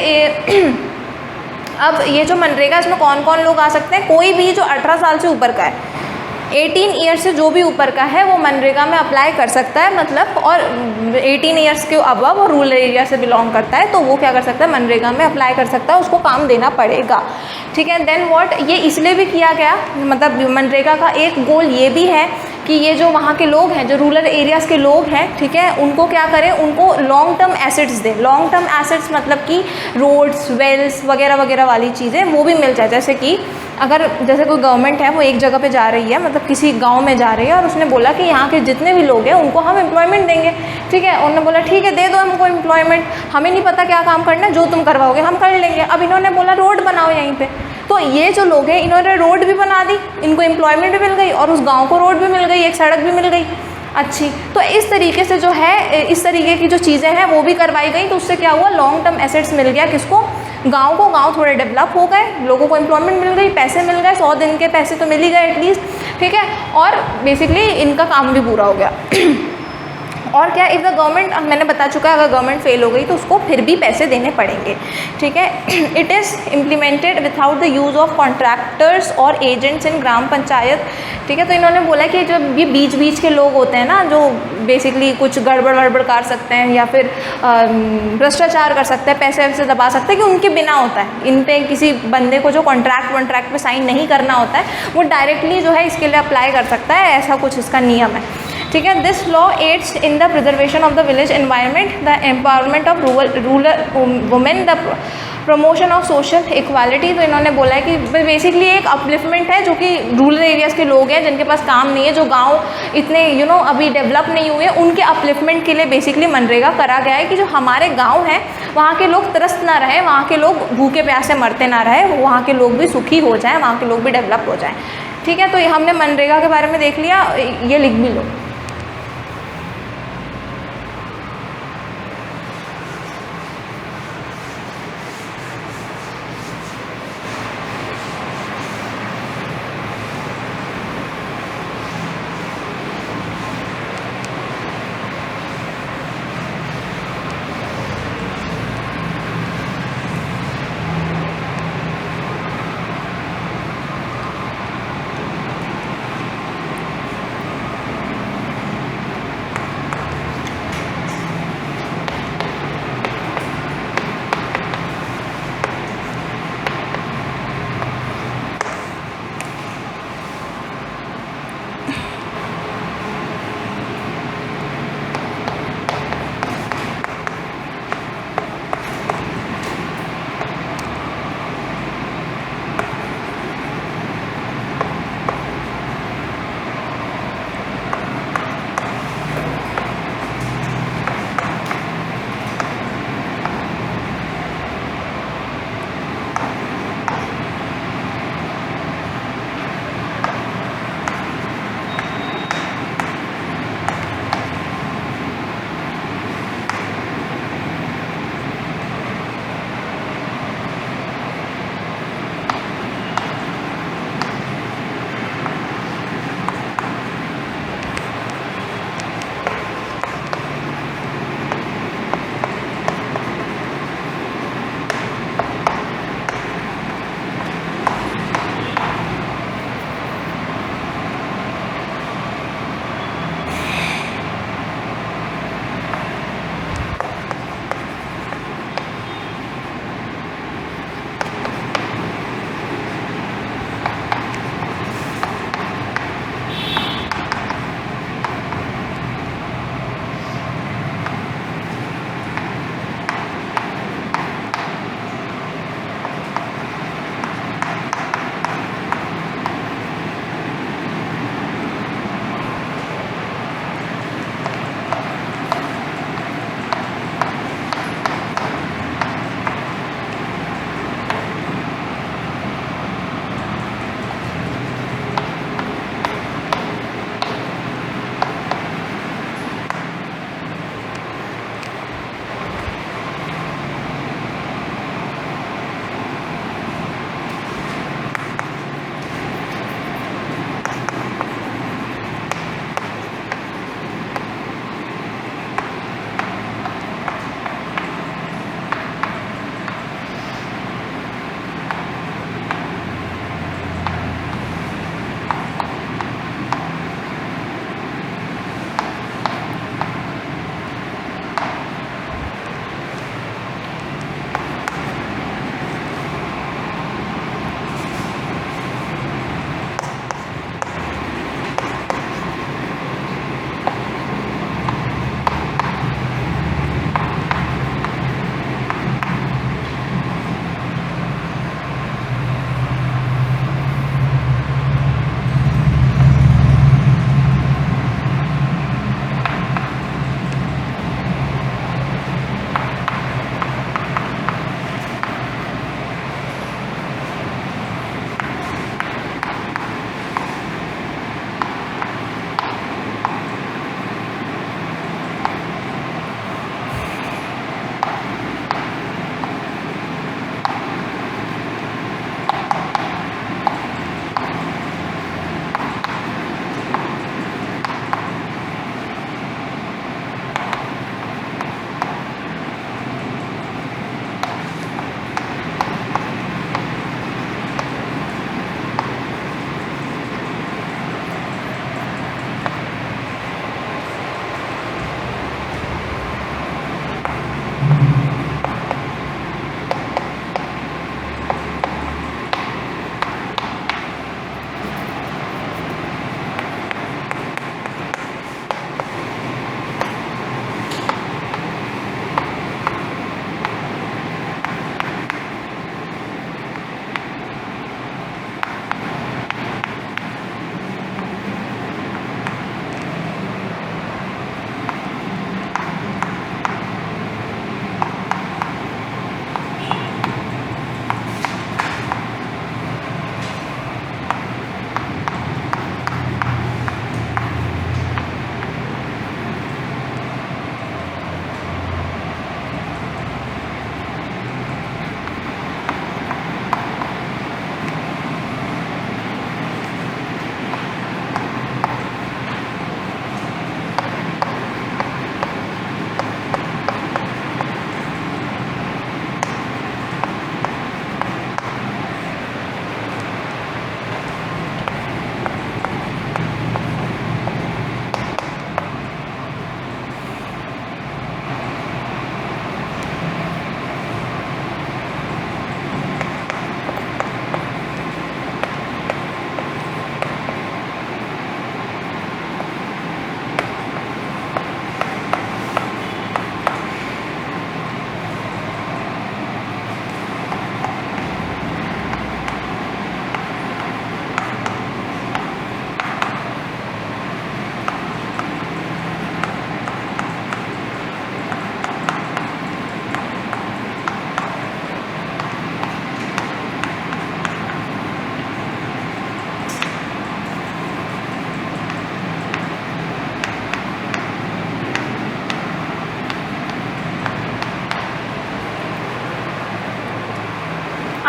अब ये जो मनरेगा, इसमें कौन कौन लोग आ सकते हैं? कोई भी जो 18 साल से ऊपर का है, 18 ईयर्स से जो भी ऊपर का है वो मनरेगा में अप्लाई कर सकता है, मतलब। और 18 ईयर्स के अबव और रूरल एरिया से बिलोंग करता है तो वो क्या कर सकता है, मनरेगा में अप्लाई कर सकता है, उसको काम देना पड़ेगा। ठीक है। देन व्हाट, ये इसलिए भी किया गया, मतलब मनरेगा का एक गोल ये भी है कि ये जो वहाँ के लोग हैं, जो रूरल एरियाज़ के लोग हैं, ठीक है, उनको क्या करें, उनको लॉन्ग टर्म एसेट्स दें। लॉन्ग टर्म एसेट्स मतलब कि रोड्स, वेल्स वगैरह वगैरह वाली चीज़ें वो भी मिल जाए। जैसे कि अगर जैसे कोई गवर्नमेंट है वो एक जगह पे जा रही है, मतलब किसी गांव में जा रही है, और उसने बोला कि यहाँ के जितने भी लोग हैं उनको हम एम्प्लॉयमेंट देंगे। ठीक है। उन्होंने बोला ठीक है, दे दो हमको एम्प्लॉयमेंट, हमें नहीं पता क्या काम करना है, जो तुम करवाओगे हम कर लेंगे। अब इन्होंने बोला रोड बनाओ यहीं पे, तो ये जो लोग हैं इन्होंने रोड भी बना दी, इनको एम्प्लॉयमेंट भी मिल गई और उस गाँव को रोड भी मिल गई, एक सड़क भी मिल गई अच्छी। तो इस तरीके से जो है, इस तरीके की जो चीज़ें हैं वो भी करवाई गई। तो उससे क्या हुआ, लॉन्ग टर्म एसेट्स मिल गया किसको, गाँव को। गाँव थोड़े डेवलप हो गए, लोगों को एम्प्लॉयमेंट मिल गई, पैसे मिल गए, 100 दिन के पैसे तो मिल ही गए एटलीस्ट। ठीक है। और बेसिकली इनका काम भी पूरा हो गया। और क्या, इफ़ द गवर्नमेंट, मैंने बता चुका है, अगर गवर्नमेंट फेल हो गई तो उसको फिर भी पैसे देने पड़ेंगे। ठीक है। It is implemented without the use of contractors और एजेंट्स इन ग्राम पंचायत। ठीक है। तो इन्होंने बोला कि जब ये बीच बीच के लोग होते हैं ना, जो बेसिकली कुछ गड़बड़ वड़बड़ कर सकते हैं या फिर भ्रष्टाचार कर सकते हैं, पैसे वैसे दबा सकते हैं, कि उनके बिना होता है, इन पे किसी बंदे को जो कॉन्ट्रैक्ट पे साइन नहीं करना होता है, वो डायरेक्टली जो है इसके लिए अप्लाई कर सकता है, ऐसा कुछ इसका नियम है। ठीक है। This law aids in the preservation of the village environment, the empowerment of rural women, the promotion of social equality. तो इन्होंने बोला है कि बेसिकली एक अपलिफ्टमेंट है जो कि रूरल एरियाज़ के लोग हैं जिनके पास काम नहीं है, जो गांव इतने अभी डेवलप नहीं हुए, उनके अपलिफ्टमेंट के लिए बेसिकली मनरेगा करा गया है कि जो हमारे गांव हैं वहाँ के लोग त्रस्त ना रहे, वहाँ के लोग भूखे प्यासे मरते ना रहे, वहाँ के लोग भी सुखी हो जाएँ, वहाँ के लोग भी डेवलप हो जाएँ। ठीक है। तो ये हमने मनरेगा के बारे में देख लिया, ये लिख भी लो।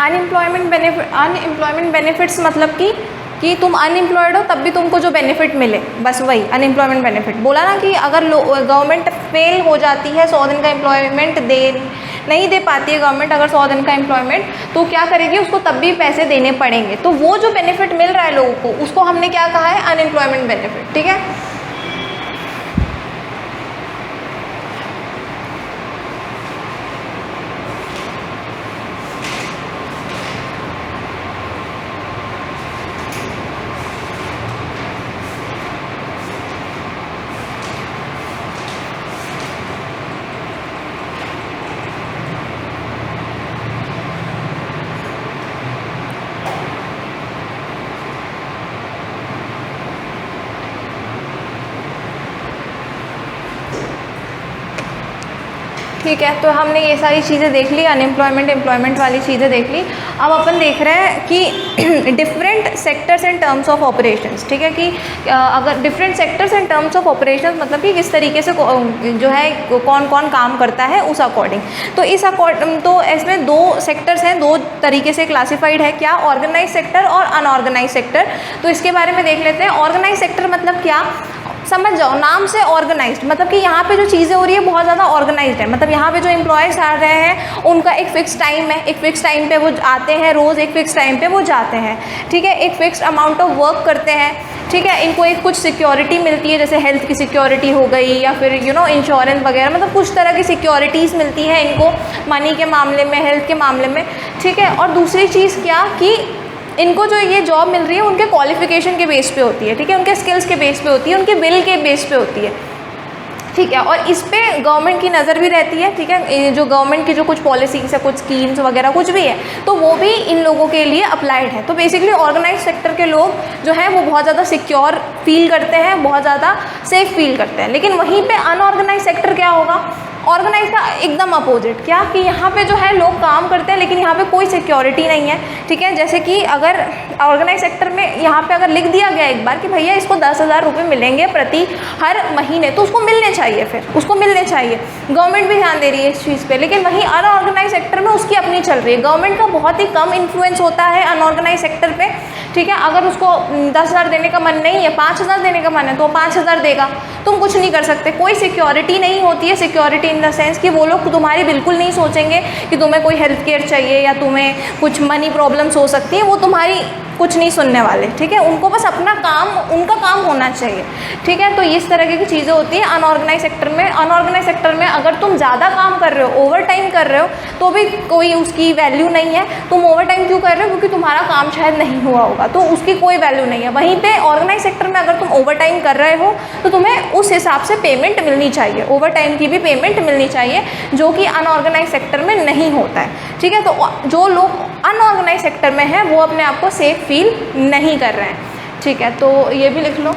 अनएम्प्लॉयमेंट बेनिफिट्स मतलब कि तुम अनएम्प्लॉयड हो तब भी तुमको जो बेनिफिट मिले, बस वही अनएम्प्लॉयमेंट बेनिफिट। बोला ना कि अगर गवर्नमेंट फेल हो जाती है 100 दिन का एम्प्लॉयमेंट नहीं दे पाती है गवर्नमेंट अगर 100 दिन का एम्प्लॉयमेंट, तो क्या करेगी, उसको तब भी पैसे देने पड़ेंगे। तो वो जो बेनिफिट मिल रहा है लोगों को, उसको हमने क्या कहा है, अनएम्प्लॉयमेंट बेनिफिट। ठीक है, ठीक है। तो हमने ये सारी चीज़ें देख ली, अनएम्प्लॉयमेंट एम्प्लॉयमेंट वाली चीज़ें देख ली। अब अपन देख रहे हैं कि different sectors and terms of operations. ठीक है, कि अगर different sectors and terms of operations मतलब कि किस तरीके से जो है कौन कौन काम करता है उस अकॉर्डिंग। तो तो इसमें दो सेक्टर्स हैं, दो तरीके से क्लासिफाइड है। क्या, ऑर्गेनाइज सेक्टर और अनऑर्गेनाइज सेक्टर। तो इसके बारे में देख लेते हैं। ऑर्गेनाइज सेक्टर मतलब क्या, समझ जाओ, नाम से ऑर्गेनाइज्ड मतलब कि यहाँ पे जो चीज़ें हो रही है बहुत ज़्यादा ऑर्गेनाइज्ड है। मतलब यहाँ पे जो एम्प्लॉयज़ आ रहे हैं उनका एक फ़िक्स टाइम है, एक फ़िक्स टाइम पे वो आते हैं, रोज़ एक फ़िक्स टाइम पे वो जाते हैं। ठीक है, एक फ़िक्स अमाउंट ऑफ वर्क करते हैं। ठीक है, इनको एक कुछ सिक्योरिटी मिलती है, जैसे हेल्थ की सिक्योरिटी हो गई या फिर इंश्योरेंस वगैरह, मतलब कुछ तरह की सिक्योरिटीज़ मिलती है इनको मनी के मामले में, हेल्थ के मामले में। ठीक है, और दूसरी चीज़ क्या कि इनको जो ये जॉब मिल रही है उनके क्वालिफिकेशन के बेस पे होती है। ठीक है, उनके स्किल्स के बेस पे होती है, उनके बिल के बेस पे होती है। ठीक है, और इस पे गवर्नमेंट की नज़र भी रहती है। ठीक है, जो गवर्नमेंट की जो कुछ पॉलिसीज़ है, कुछ स्कीम्स वगैरह कुछ भी है, तो वो भी इन लोगों के लिए अप्लाइड है। तो बेसिकली ऑर्गेनाइज सेक्टर के लोग जो है वो बहुत ज़्यादा सिक्योर फील करते हैं, बहुत ज़्यादा सेफ फील करते हैं। लेकिन वहीं पे अनऑर्गेनाइज सेक्टर क्या होगा, ऑर्गेनाइज का एकदम अपोजिट। क्या कि यहाँ पे जो है लोग काम करते हैं लेकिन यहाँ पे कोई सिक्योरिटी नहीं है। ठीक है, जैसे कि अगर ऑर्गेनाइज सेक्टर में यहाँ पे अगर लिख दिया गया एक बार कि भैया इसको 10,000 रुपये मिलेंगे प्रति हर महीने, तो उसको मिलने चाहिए, फिर उसको मिलने चाहिए। गवर्नमेंट भी ध्यान दे रही है इस चीज़ पे। लेकिन वहीं अनऑर्गेनाइज सेक्टर में उसकी अपनी चल रही है, गवर्नमेंट का बहुत ही कम इन्फ्लुएंस होता है अनऑर्गेनाइज सेक्टर पे। ठीक है, अगर उसको 10,000 देने का मन नहीं है, 5,000 देने का मन है, तो 5,000 देगा। तुम कुछ नहीं कर सकते, कोई सिक्योरिटी नहीं होती है। सिक्योरिटी इन द सेंस कि वो लोग तुम्हारी बिल्कुल नहीं सोचेंगे कि तुम्हें कोई हेल्थ केयर चाहिए या तुम्हें कुछ मनी प्रॉब्लम्स हो सकती है, वो तुम्हारी कुछ नहीं सुनने वाले। ठीक है, उनको बस अपना काम, उनका काम होना चाहिए। ठीक है, तो इस तरह की चीज़ें होती हैं अनऑर्गेनाइज सेक्टर में। अनऑर्गेनाइज सेक्टर में अगर तुम ज़्यादा काम कर रहे हो, ओवर टाइम कर रहे हो, तो भी कोई उसकी वैल्यू नहीं है। तुम ओवर टाइम क्यों कर रहे हो, क्योंकि तुम्हारा काम शायद नहीं हुआ होगा, तो उसकी कोई वैल्यू नहीं है। वहीं पे ऑर्गेनाइज सेक्टर में अगर तुम ओवर टाइम कर रहे हो तो तुम्हें उस हिसाब से पेमेंट मिलनी चाहिए, ओवर टाइम की भी पेमेंट मिलनी चाहिए, जो कि अनऑर्गेनाइज सेक्टर में नहीं होता है। ठीक है, तो जो लोग अनऑर्गेनाइज सेक्टर में हैं वो अपने आप को सेफ फील नहीं कर रहे हैं। ठीक है, तो ये भी लिख लो।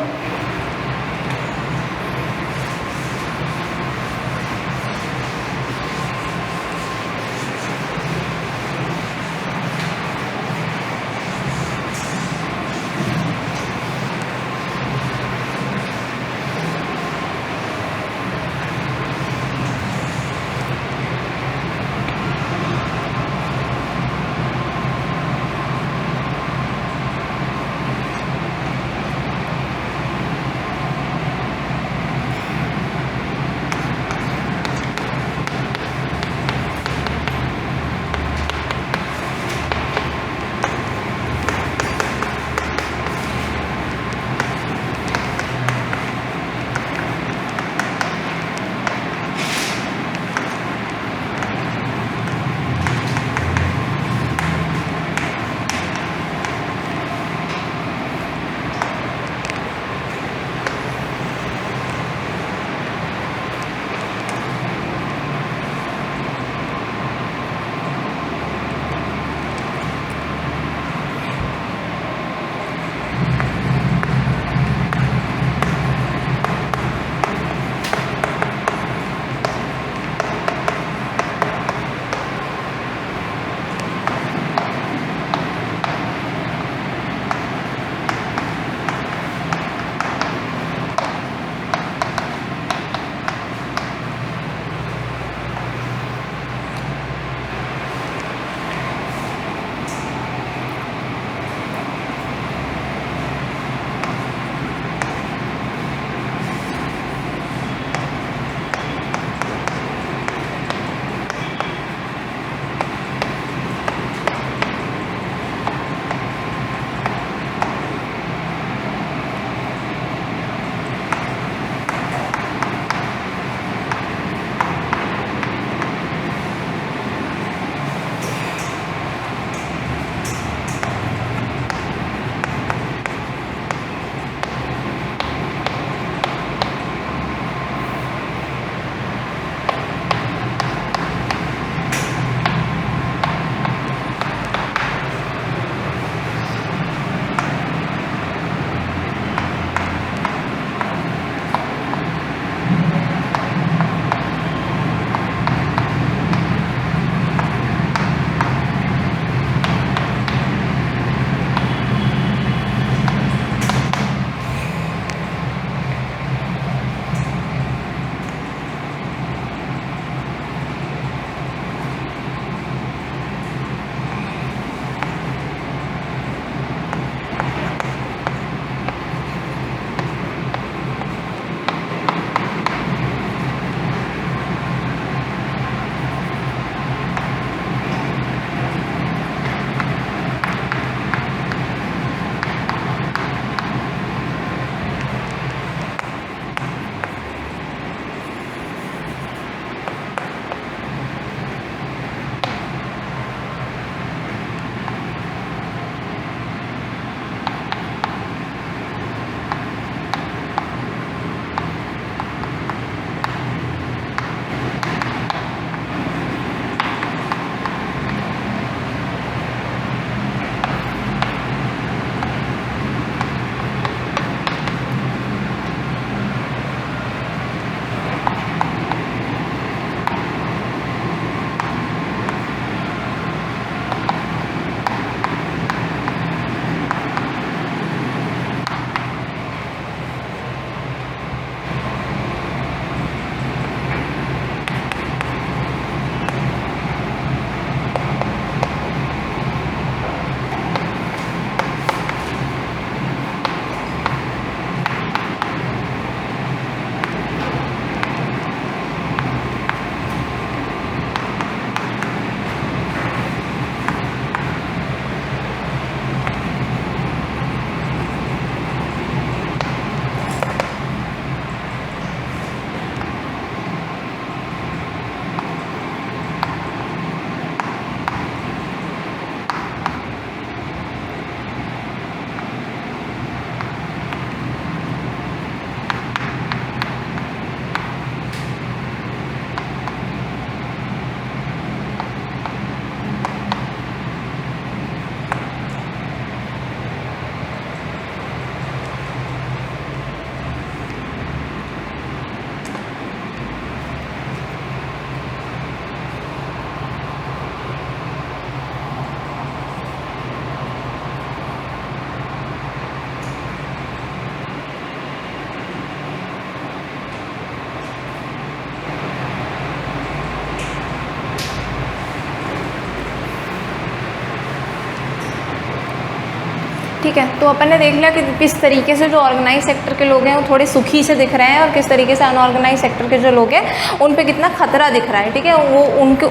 ठीक है, तो अपन ने देख लिया कि किस तरीके से जो ऑर्गेनाइज सेक्टर के लोग हैं वो थोड़े सुखी से दिख रहे हैं और किस तरीके से अनऑर्गेनाइज सेक्टर के जो लोग हैं उन पे कितना खतरा दिख रहा है। ठीक है, वो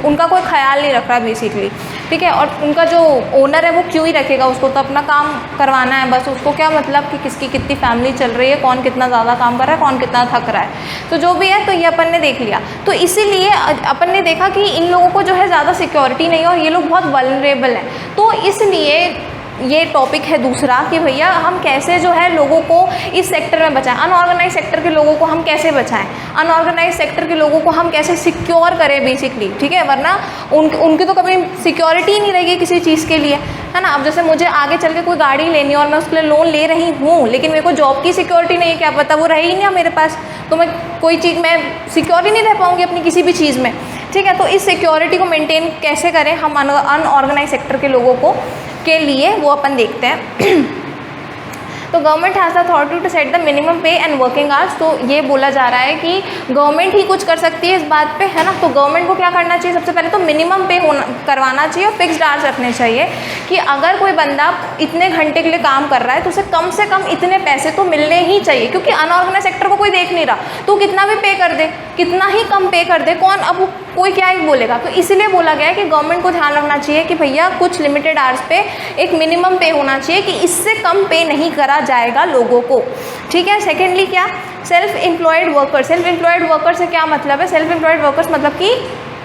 उनका कोई ख्याल नहीं रख रहा बेसिकली। ठीक है, और उनका जो ओनर है वो क्यों ही रखेगा, उसको तो अपना काम करवाना है बस, उसको क्या मतलब कि किसकी कितनी फैमिली चल रही है, कौन कितना ज़्यादा काम कर रहा है, कौन कितना थक रहा है। तो जो भी है, तो ये अपन ने देख लिया। तो इसीलिए अपन ने देखा कि इन लोगों को जो है ज़्यादा सिक्योरिटी नहीं है और ये लोग बहुत वल्नरेबल हैं। तो इसलिए ये टॉपिक है दूसरा कि भैया हम कैसे जो है लोगों को इस सेक्टर में बचाएं, अनऑर्गेनाइज सेक्टर के लोगों को हम कैसे बचाएं, अनऑर्गेनाइज सेक्टर के लोगों को हम कैसे सिक्योर करें बेसिकली। ठीक है, वरना उनकी तो कभी सिक्योरिटी ही नहीं रहेगी किसी चीज़ के लिए, है ना। अब जैसे मुझे आगे चल के कोई गाड़ी लेनी है और मैं उसके लिए लोन ले रही हूँ, लेकिन मेरे को जॉब की सिक्योरिटी नहीं है, क्या पता वो रहे ही नहीं मेरे पास, तो मैं कोई चीज़ में सिक्योर ही नहीं रह पाऊँगी अपनी किसी भी चीज़ में। ठीक है, तो इस सिक्योरिटी को मेंटेन कैसे करें हम अनऑर्गेनाइज सेक्टर के लोगों को के लिए, वो अपन देखते हैं। तो government has authority to set the minimum pay and working hours. तो ये बोला जा रहा है कि गवर्नमेंट ही कुछ कर सकती है इस बात पे, है ना। तो गवर्नमेंट को क्या करना चाहिए, सबसे पहले तो मिनिमम पे करवाना चाहिए और फिक्स्ड आवर्स रखने चाहिए कि अगर कोई बंदा इतने घंटे के लिए काम कर रहा है तो उसे कम से कम इतने पैसे तो मिलने ही चाहिए, क्योंकि अनऑर्गेनाइज सेक्टर को कोई देख नहीं रहा, तो कितना भी पे कर दे, कितना ही कम पे कर दे, कौन अब कोई क्या ही बोलेगा। तो इसीलिए बोला गया है कि गवर्नमेंट को ध्यान रखना चाहिए कि भैया कुछ लिमिटेड आवर्स पे एक मिनिमम पे होना चाहिए कि इससे कम पे नहीं करा जाएगा लोगों को। ठीक है, सेकेंडली क्या, self employed worker. Self employed worker से क्या मतलब है, सेल्फ एम्प्लॉयड वर्कर्स मतलब कि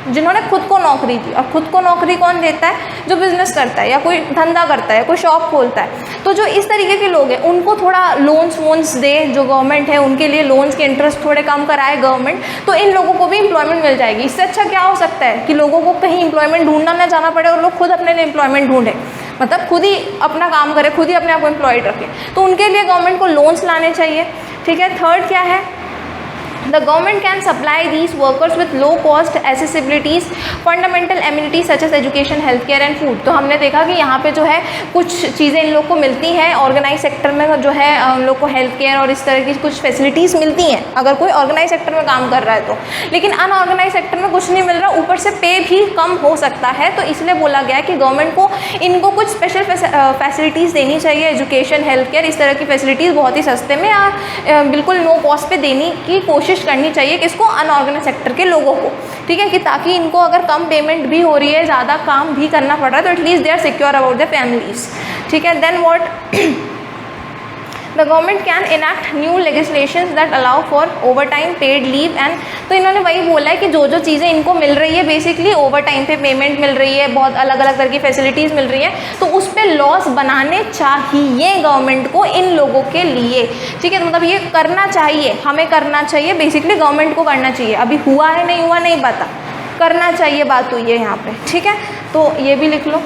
जिन्होंने खुद को नौकरी दी। और खुद को नौकरी कौन देता है, जो बिजनेस करता है या कोई धंधा करता है, कोई शॉप खोलता है। तो जो इस तरीके के लोग हैं उनको थोड़ा लोन्स वोन्स दे, जो गवर्नमेंट है उनके लिए लोन्स के इंटरेस्ट थोड़े कम कराए गवर्नमेंट, तो इन लोगों को भी एम्प्लॉयमेंट मिल जाएगी। इससे अच्छा क्या हो सकता है कि लोगों को कहीं एम्प्लॉयमेंट ढूंढना ना जाना पड़े और लोग खुद अपने लिए एम्प्लॉयमेंट ढूंढें, मतलब खुद ही अपना काम करें, खुद ही अपने आप को एम्प्लॉयड रखें। तो उनके लिए गवर्नमेंट को लोन्स लाने चाहिए। ठीक है, थर्ड क्या है, The government can supply these workers with low cost accessibilities, fundamental amenities such as education, healthcare and food। तो हमने देखा कि यहाँ पे जो है कुछ चीज़ें इन लोग को मिलती हैं, ऑर्गेनाइज सेक्टर में जो है उन लोग को हेल्थ केयर और इस तरह की कुछ फैसिलिटीज़ मिलती हैं अगर कोई ऑर्गेनाइज सेक्टर में काम कर रहा है तो। लेकिन अनऑर्गेनाइज सेक्टर में कुछ नहीं मिल रहा, ऊपर से पे भी कम हो सकता है। तो इसलिए बोला गया कि गवर्नमेंट को इनको कुछ स्पेशल फैसिलिटीज़ देनी चाहिए, एजुकेशन, हेल्थ केयर, इस तरह की फैसिलिटीज़ बहुत ही सस्ते में या बिल्कुल नो कॉस्ट पे देने की कोशिश करनी चाहिए किसको, अनऑर्गेनाइज सेक्टर के लोगों को। ठीक है, कि ताकि इनको अगर कम पेमेंट भी हो रही है, ज़्यादा काम भी करना पड़ रहा है, तो at least they are secure about the families. ठीक है, then what, the government can enact new legislation that allow for overtime, paid leave and. तो इन्होंने वही बोला है कि जो जो चीज़ें इनको मिल रही है बेसिकली, ओवर टाइम पे पेमेंट मिल रही है, बहुत अलग अलग तरह की फैसिलिटीज़ मिल रही है, तो उस पर लॉस बनाने चाहिए गवर्नमेंट को इन लोगों के लिए। ठीक है, तो मतलब ये करना चाहिए, हमें करना चाहिए, बेसिकली गवर्नमेंट को करना चाहिए। अभी हुआ है नहीं हुआ नहीं पता, करना चाहिए, बात हुई है यहाँ पे। ठीक है, तो ये भी लिख लो।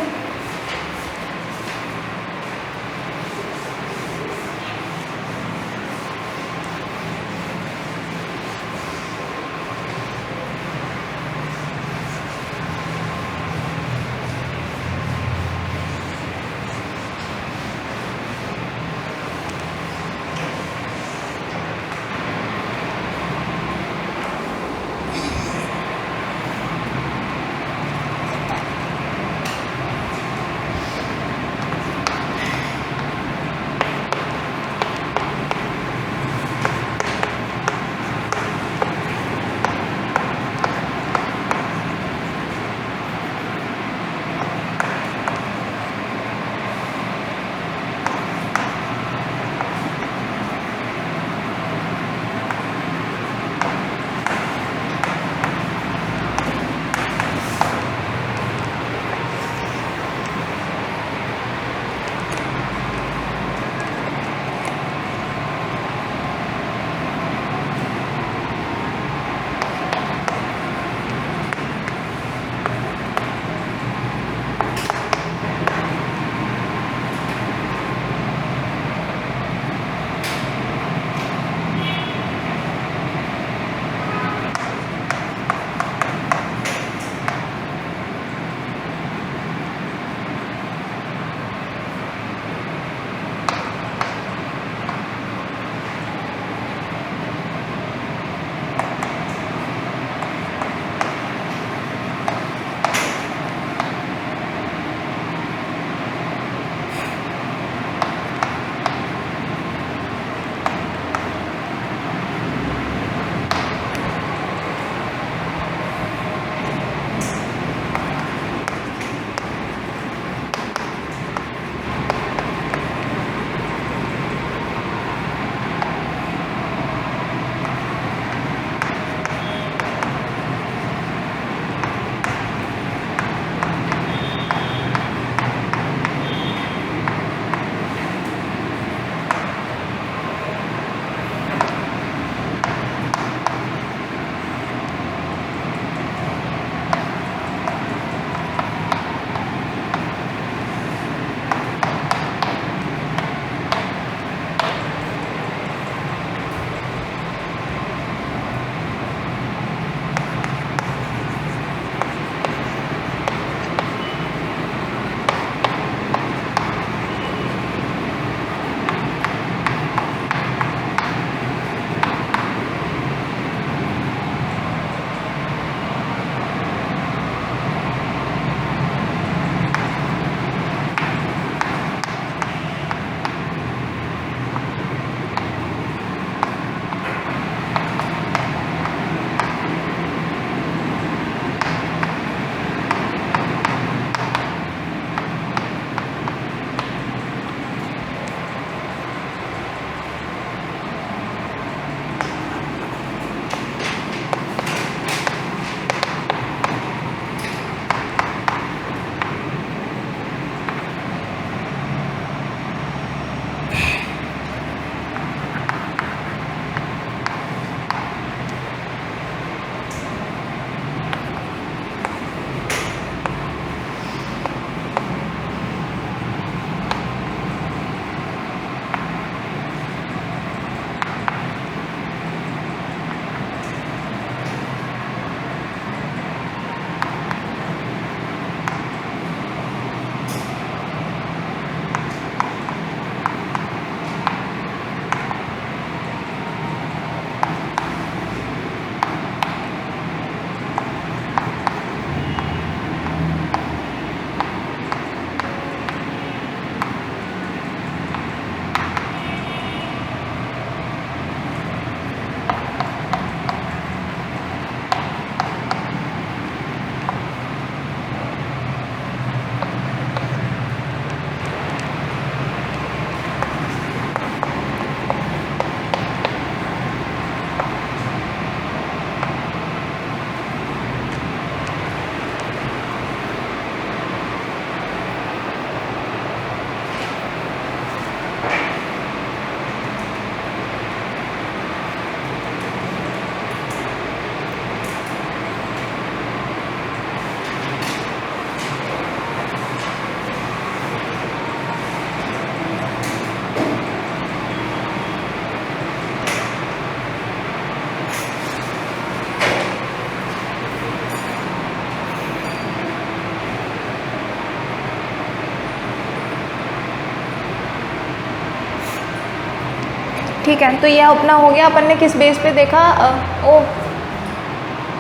ठीक है, तो ये अपना हो गया, अपन ने किस बेस पे देखा,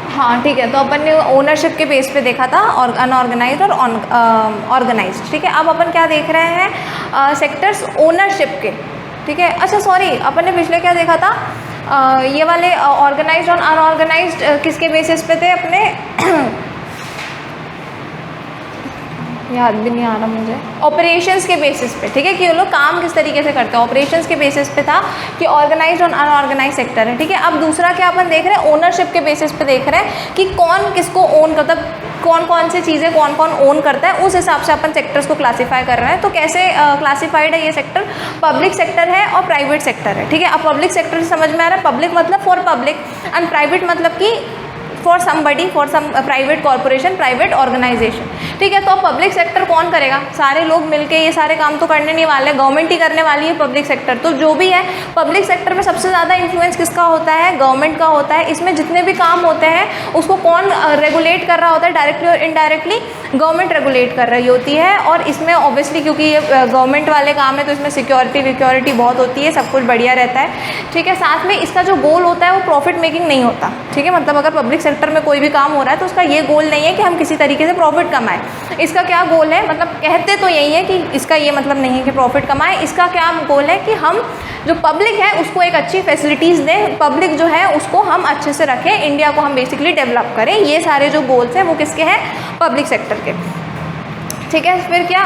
हाँ ठीक है, तो अपन ने ओनरशिप के बेस पे देखा था, और अनऑर्गेनाइज और ऑर्गेनाइज। ठीक है, अब अपन क्या देख रहे हैं, सेक्टर्स ओनरशिप के। ठीक है, अच्छा सॉरी, अपन ने पिछले क्या देखा था, ये वाले ऑर्गेनाइज्ड और अनऑर्गेनाइज्ड किसके बेसिस पे थे अपने याद भी नहीं आ रहा मुझे, ऑपरेशंस के बेसिस पे। ठीक है, कि वो लोग काम किस तरीके से करते हैं, ऑपरेशंस के बेसिस पे था कि ऑर्गेनाइज्ड और अनऑर्गेनाइज सेक्टर है। ठीक है, अब दूसरा क्या अपन देख रहे हैं, ओनरशिप के बेसिस पे देख रहे हैं कि कौन किसको ओन करता, कौन कौन सी चीज़ें कौन कौन ओन करता है, उस हिसाब से अपन सेक्टर्स को क्लासीफाई कर रहे हैं। तो कैसे क्लासीफाइड है ये सेक्टर, पब्लिक सेक्टर है और प्राइवेट सेक्टर है। ठीक है, अब पब्लिक सेक्टर से समझ में आ रहा है, पब्लिक मतलब फॉर पब्लिक, एंड प्राइवेट मतलब कि for somebody, for some private corporation, private organization. ठीक है, तो अब पब्लिक सेक्टर कौन करेगा, सारे लोग मिलके ये सारे काम तो करने नहीं वाले, गवर्नमेंट ही करने वाली है पब्लिक सेक्टर। तो जो भी है पब्लिक सेक्टर में सबसे ज़्यादा इन्फ्लुएंस किसका होता है, गवर्नमेंट का होता है। इसमें जितने भी काम होते हैं उसको कौन रेगुलेट कर रहा होता है, डायरेक्टली और इनडायरेक्टली गवर्नमेंट रेगुलेट कर रही होती है। और इसमें ऑब्वियसली क्योंकि ये गवर्नमेंट वाले काम है तो इसमें सिक्योरिटी बहुत होती है, सब कुछ बढ़िया रहता है। ठीक है, साथ में इसका जो गोल होता है वो प्रॉफिट मेकिंग नहीं होता। ठीक है, मतलब अगर पब्लिक सेक्टर में कोई भी काम हो रहा है तो उसका ये गोल नहीं है कि हम किसी तरीके से प्रॉफिट कमाएं। इसका क्या गोल है, मतलब कहते तो यही है कि इसका ये मतलब नहीं है कि प्रॉफिट कमाएं, इसका क्या गोल है कि हम जो पब्लिक है उसको एक अच्छी फैसिलिटीज़ दें, पब्लिक जो है उसको हम अच्छे से रखें, इंडिया को हम बेसिकली डेवलप करें। ये सारे जो गोल्स हैं वो किसके हैं, पब्लिक सेक्टर के। ठीक है, फिर क्या,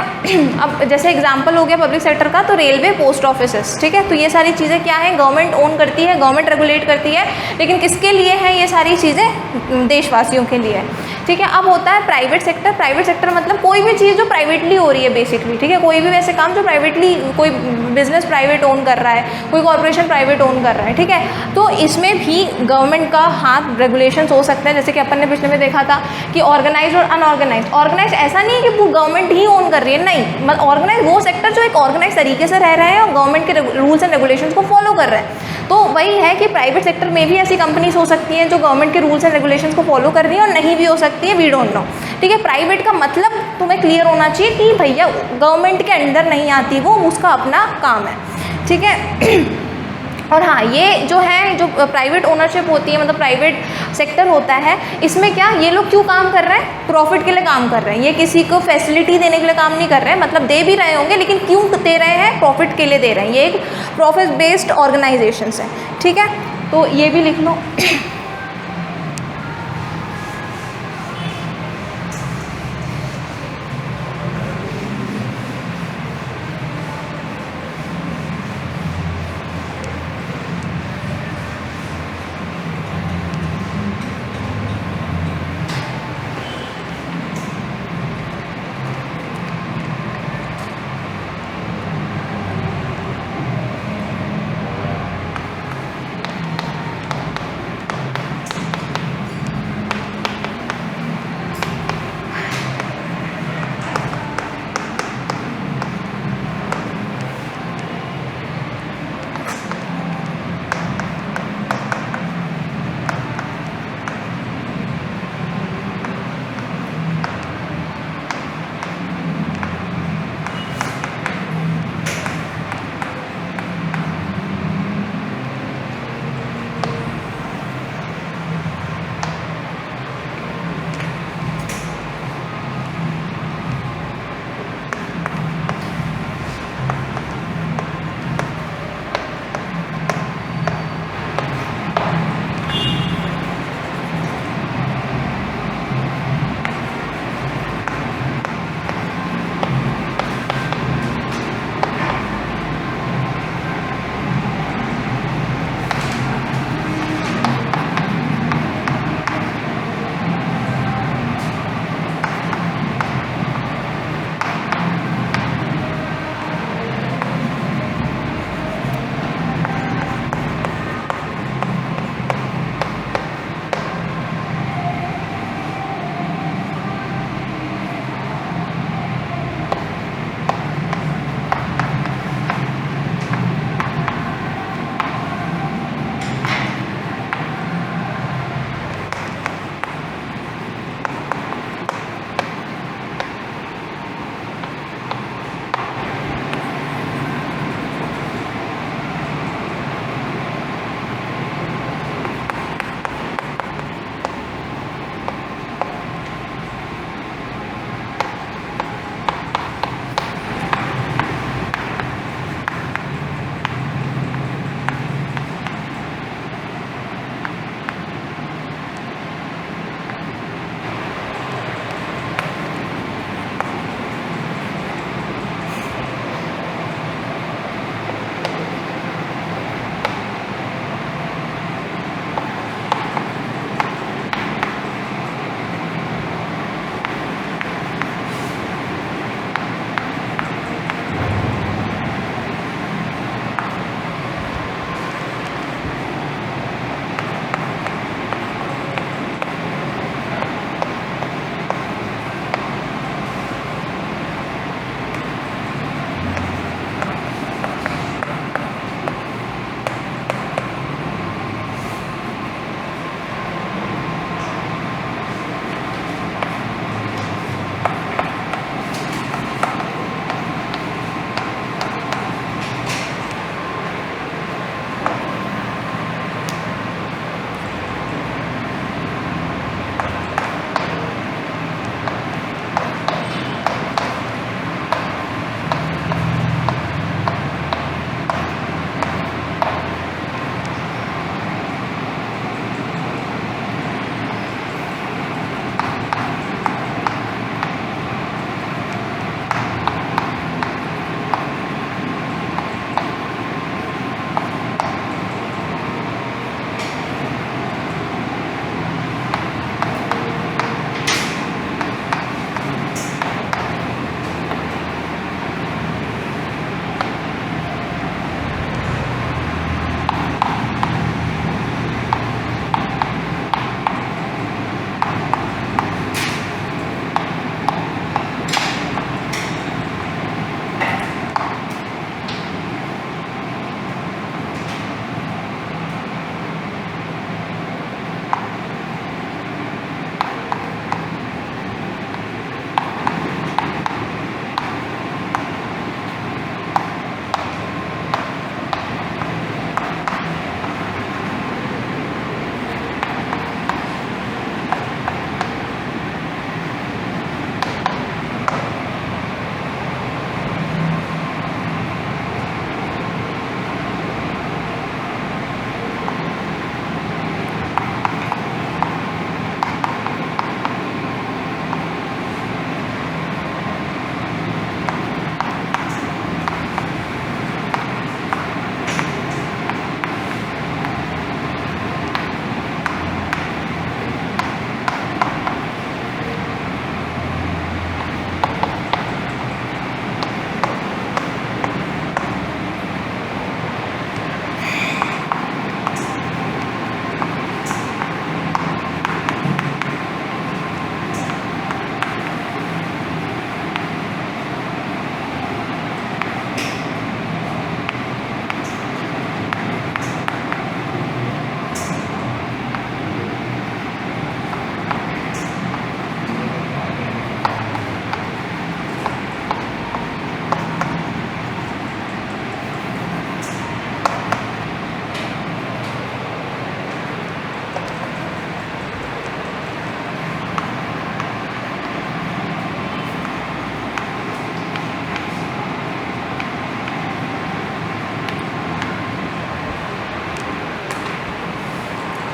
अब जैसे एग्जांपल हो गया पब्लिक सेक्टर का, तो रेलवे, पोस्ट ऑफिसेस। ठीक है, तो ये सारी चीज़ें क्या है, गवर्नमेंट ओन करती है, गवर्नमेंट रेगुलेट करती है, लेकिन किसके लिए है ये सारी चीज़ें, देशवासियों के लिए। ठीक है, अब होता है प्राइवेट सेक्टर। प्राइवेट सेक्टर मतलब कोई भी चीज़ जो प्राइवेटली हो रही है बेसिकली। ठीक है, कोई भी वैसे काम जो प्राइवेटली, कोई बिजनेस प्राइवेट ओन कर रहा है, कोई कॉर्पोरेशन प्राइवेट ओन कर रहा है। ठीक है, तो इसमें भी गवर्नमेंट का हाथ, रेगुलेशंस हो सकते हैं, जैसे कि अपन ने पिछले में देखा था कि ऑर्गेनाइज और अनऑर्गेनाइज। ऑर्गेनाइज ऐसा नहीं है कि वो गवर्नमेंट ही ओन कर रही है, नहीं, मतलब ऑर्गेनाइज वो सेक्टर जो एक ऑर्गेनाइज तरीके से रह रहे हैं और गवर्नमेंट के रूल्स एंड रेगुलेशंस को फॉलो कर रहे हैं। तो वही है कि प्राइवेट सेक्टर में भी ऐसी कंपनीज हो सकती हैं जो गवर्नमेंट के रूल्स एंड रेगुलेशंस को फॉलो कर रही है, और नहीं भी हो सकती है, वी डोंट नो। ठीक है, प्राइवेट का मतलब तुम्हें क्लियर होना चाहिए कि भैया गवर्नमेंट के अंडर नहीं आती, वो उसका अपना काम है। ठीक है, और हाँ, ये जो है, जो प्राइवेट ओनरशिप होती है, मतलब प्राइवेट सेक्टर होता है, इसमें क्या ये लोग क्यों काम कर रहे हैं, प्रॉफिट के लिए काम कर रहे हैं। ये किसी को फैसिलिटी देने के लिए काम नहीं कर रहे हैं, मतलब दे भी रहे होंगे लेकिन क्यों दे रहे हैं, प्रॉफिट के लिए दे रहे हैं। ये एक प्रॉफिट बेस्ड ऑर्गेनाइजेशंस है। ठीक है, तो ये भी लिख लो।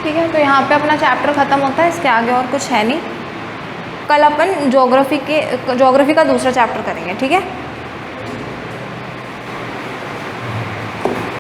ठीक है, तो यहाँ पे अपना चैप्टर ख़त्म होता है, इसके आगे और कुछ है नहीं। कल अपन ज्योग्राफी का दूसरा चैप्टर करेंगे, ठीक है।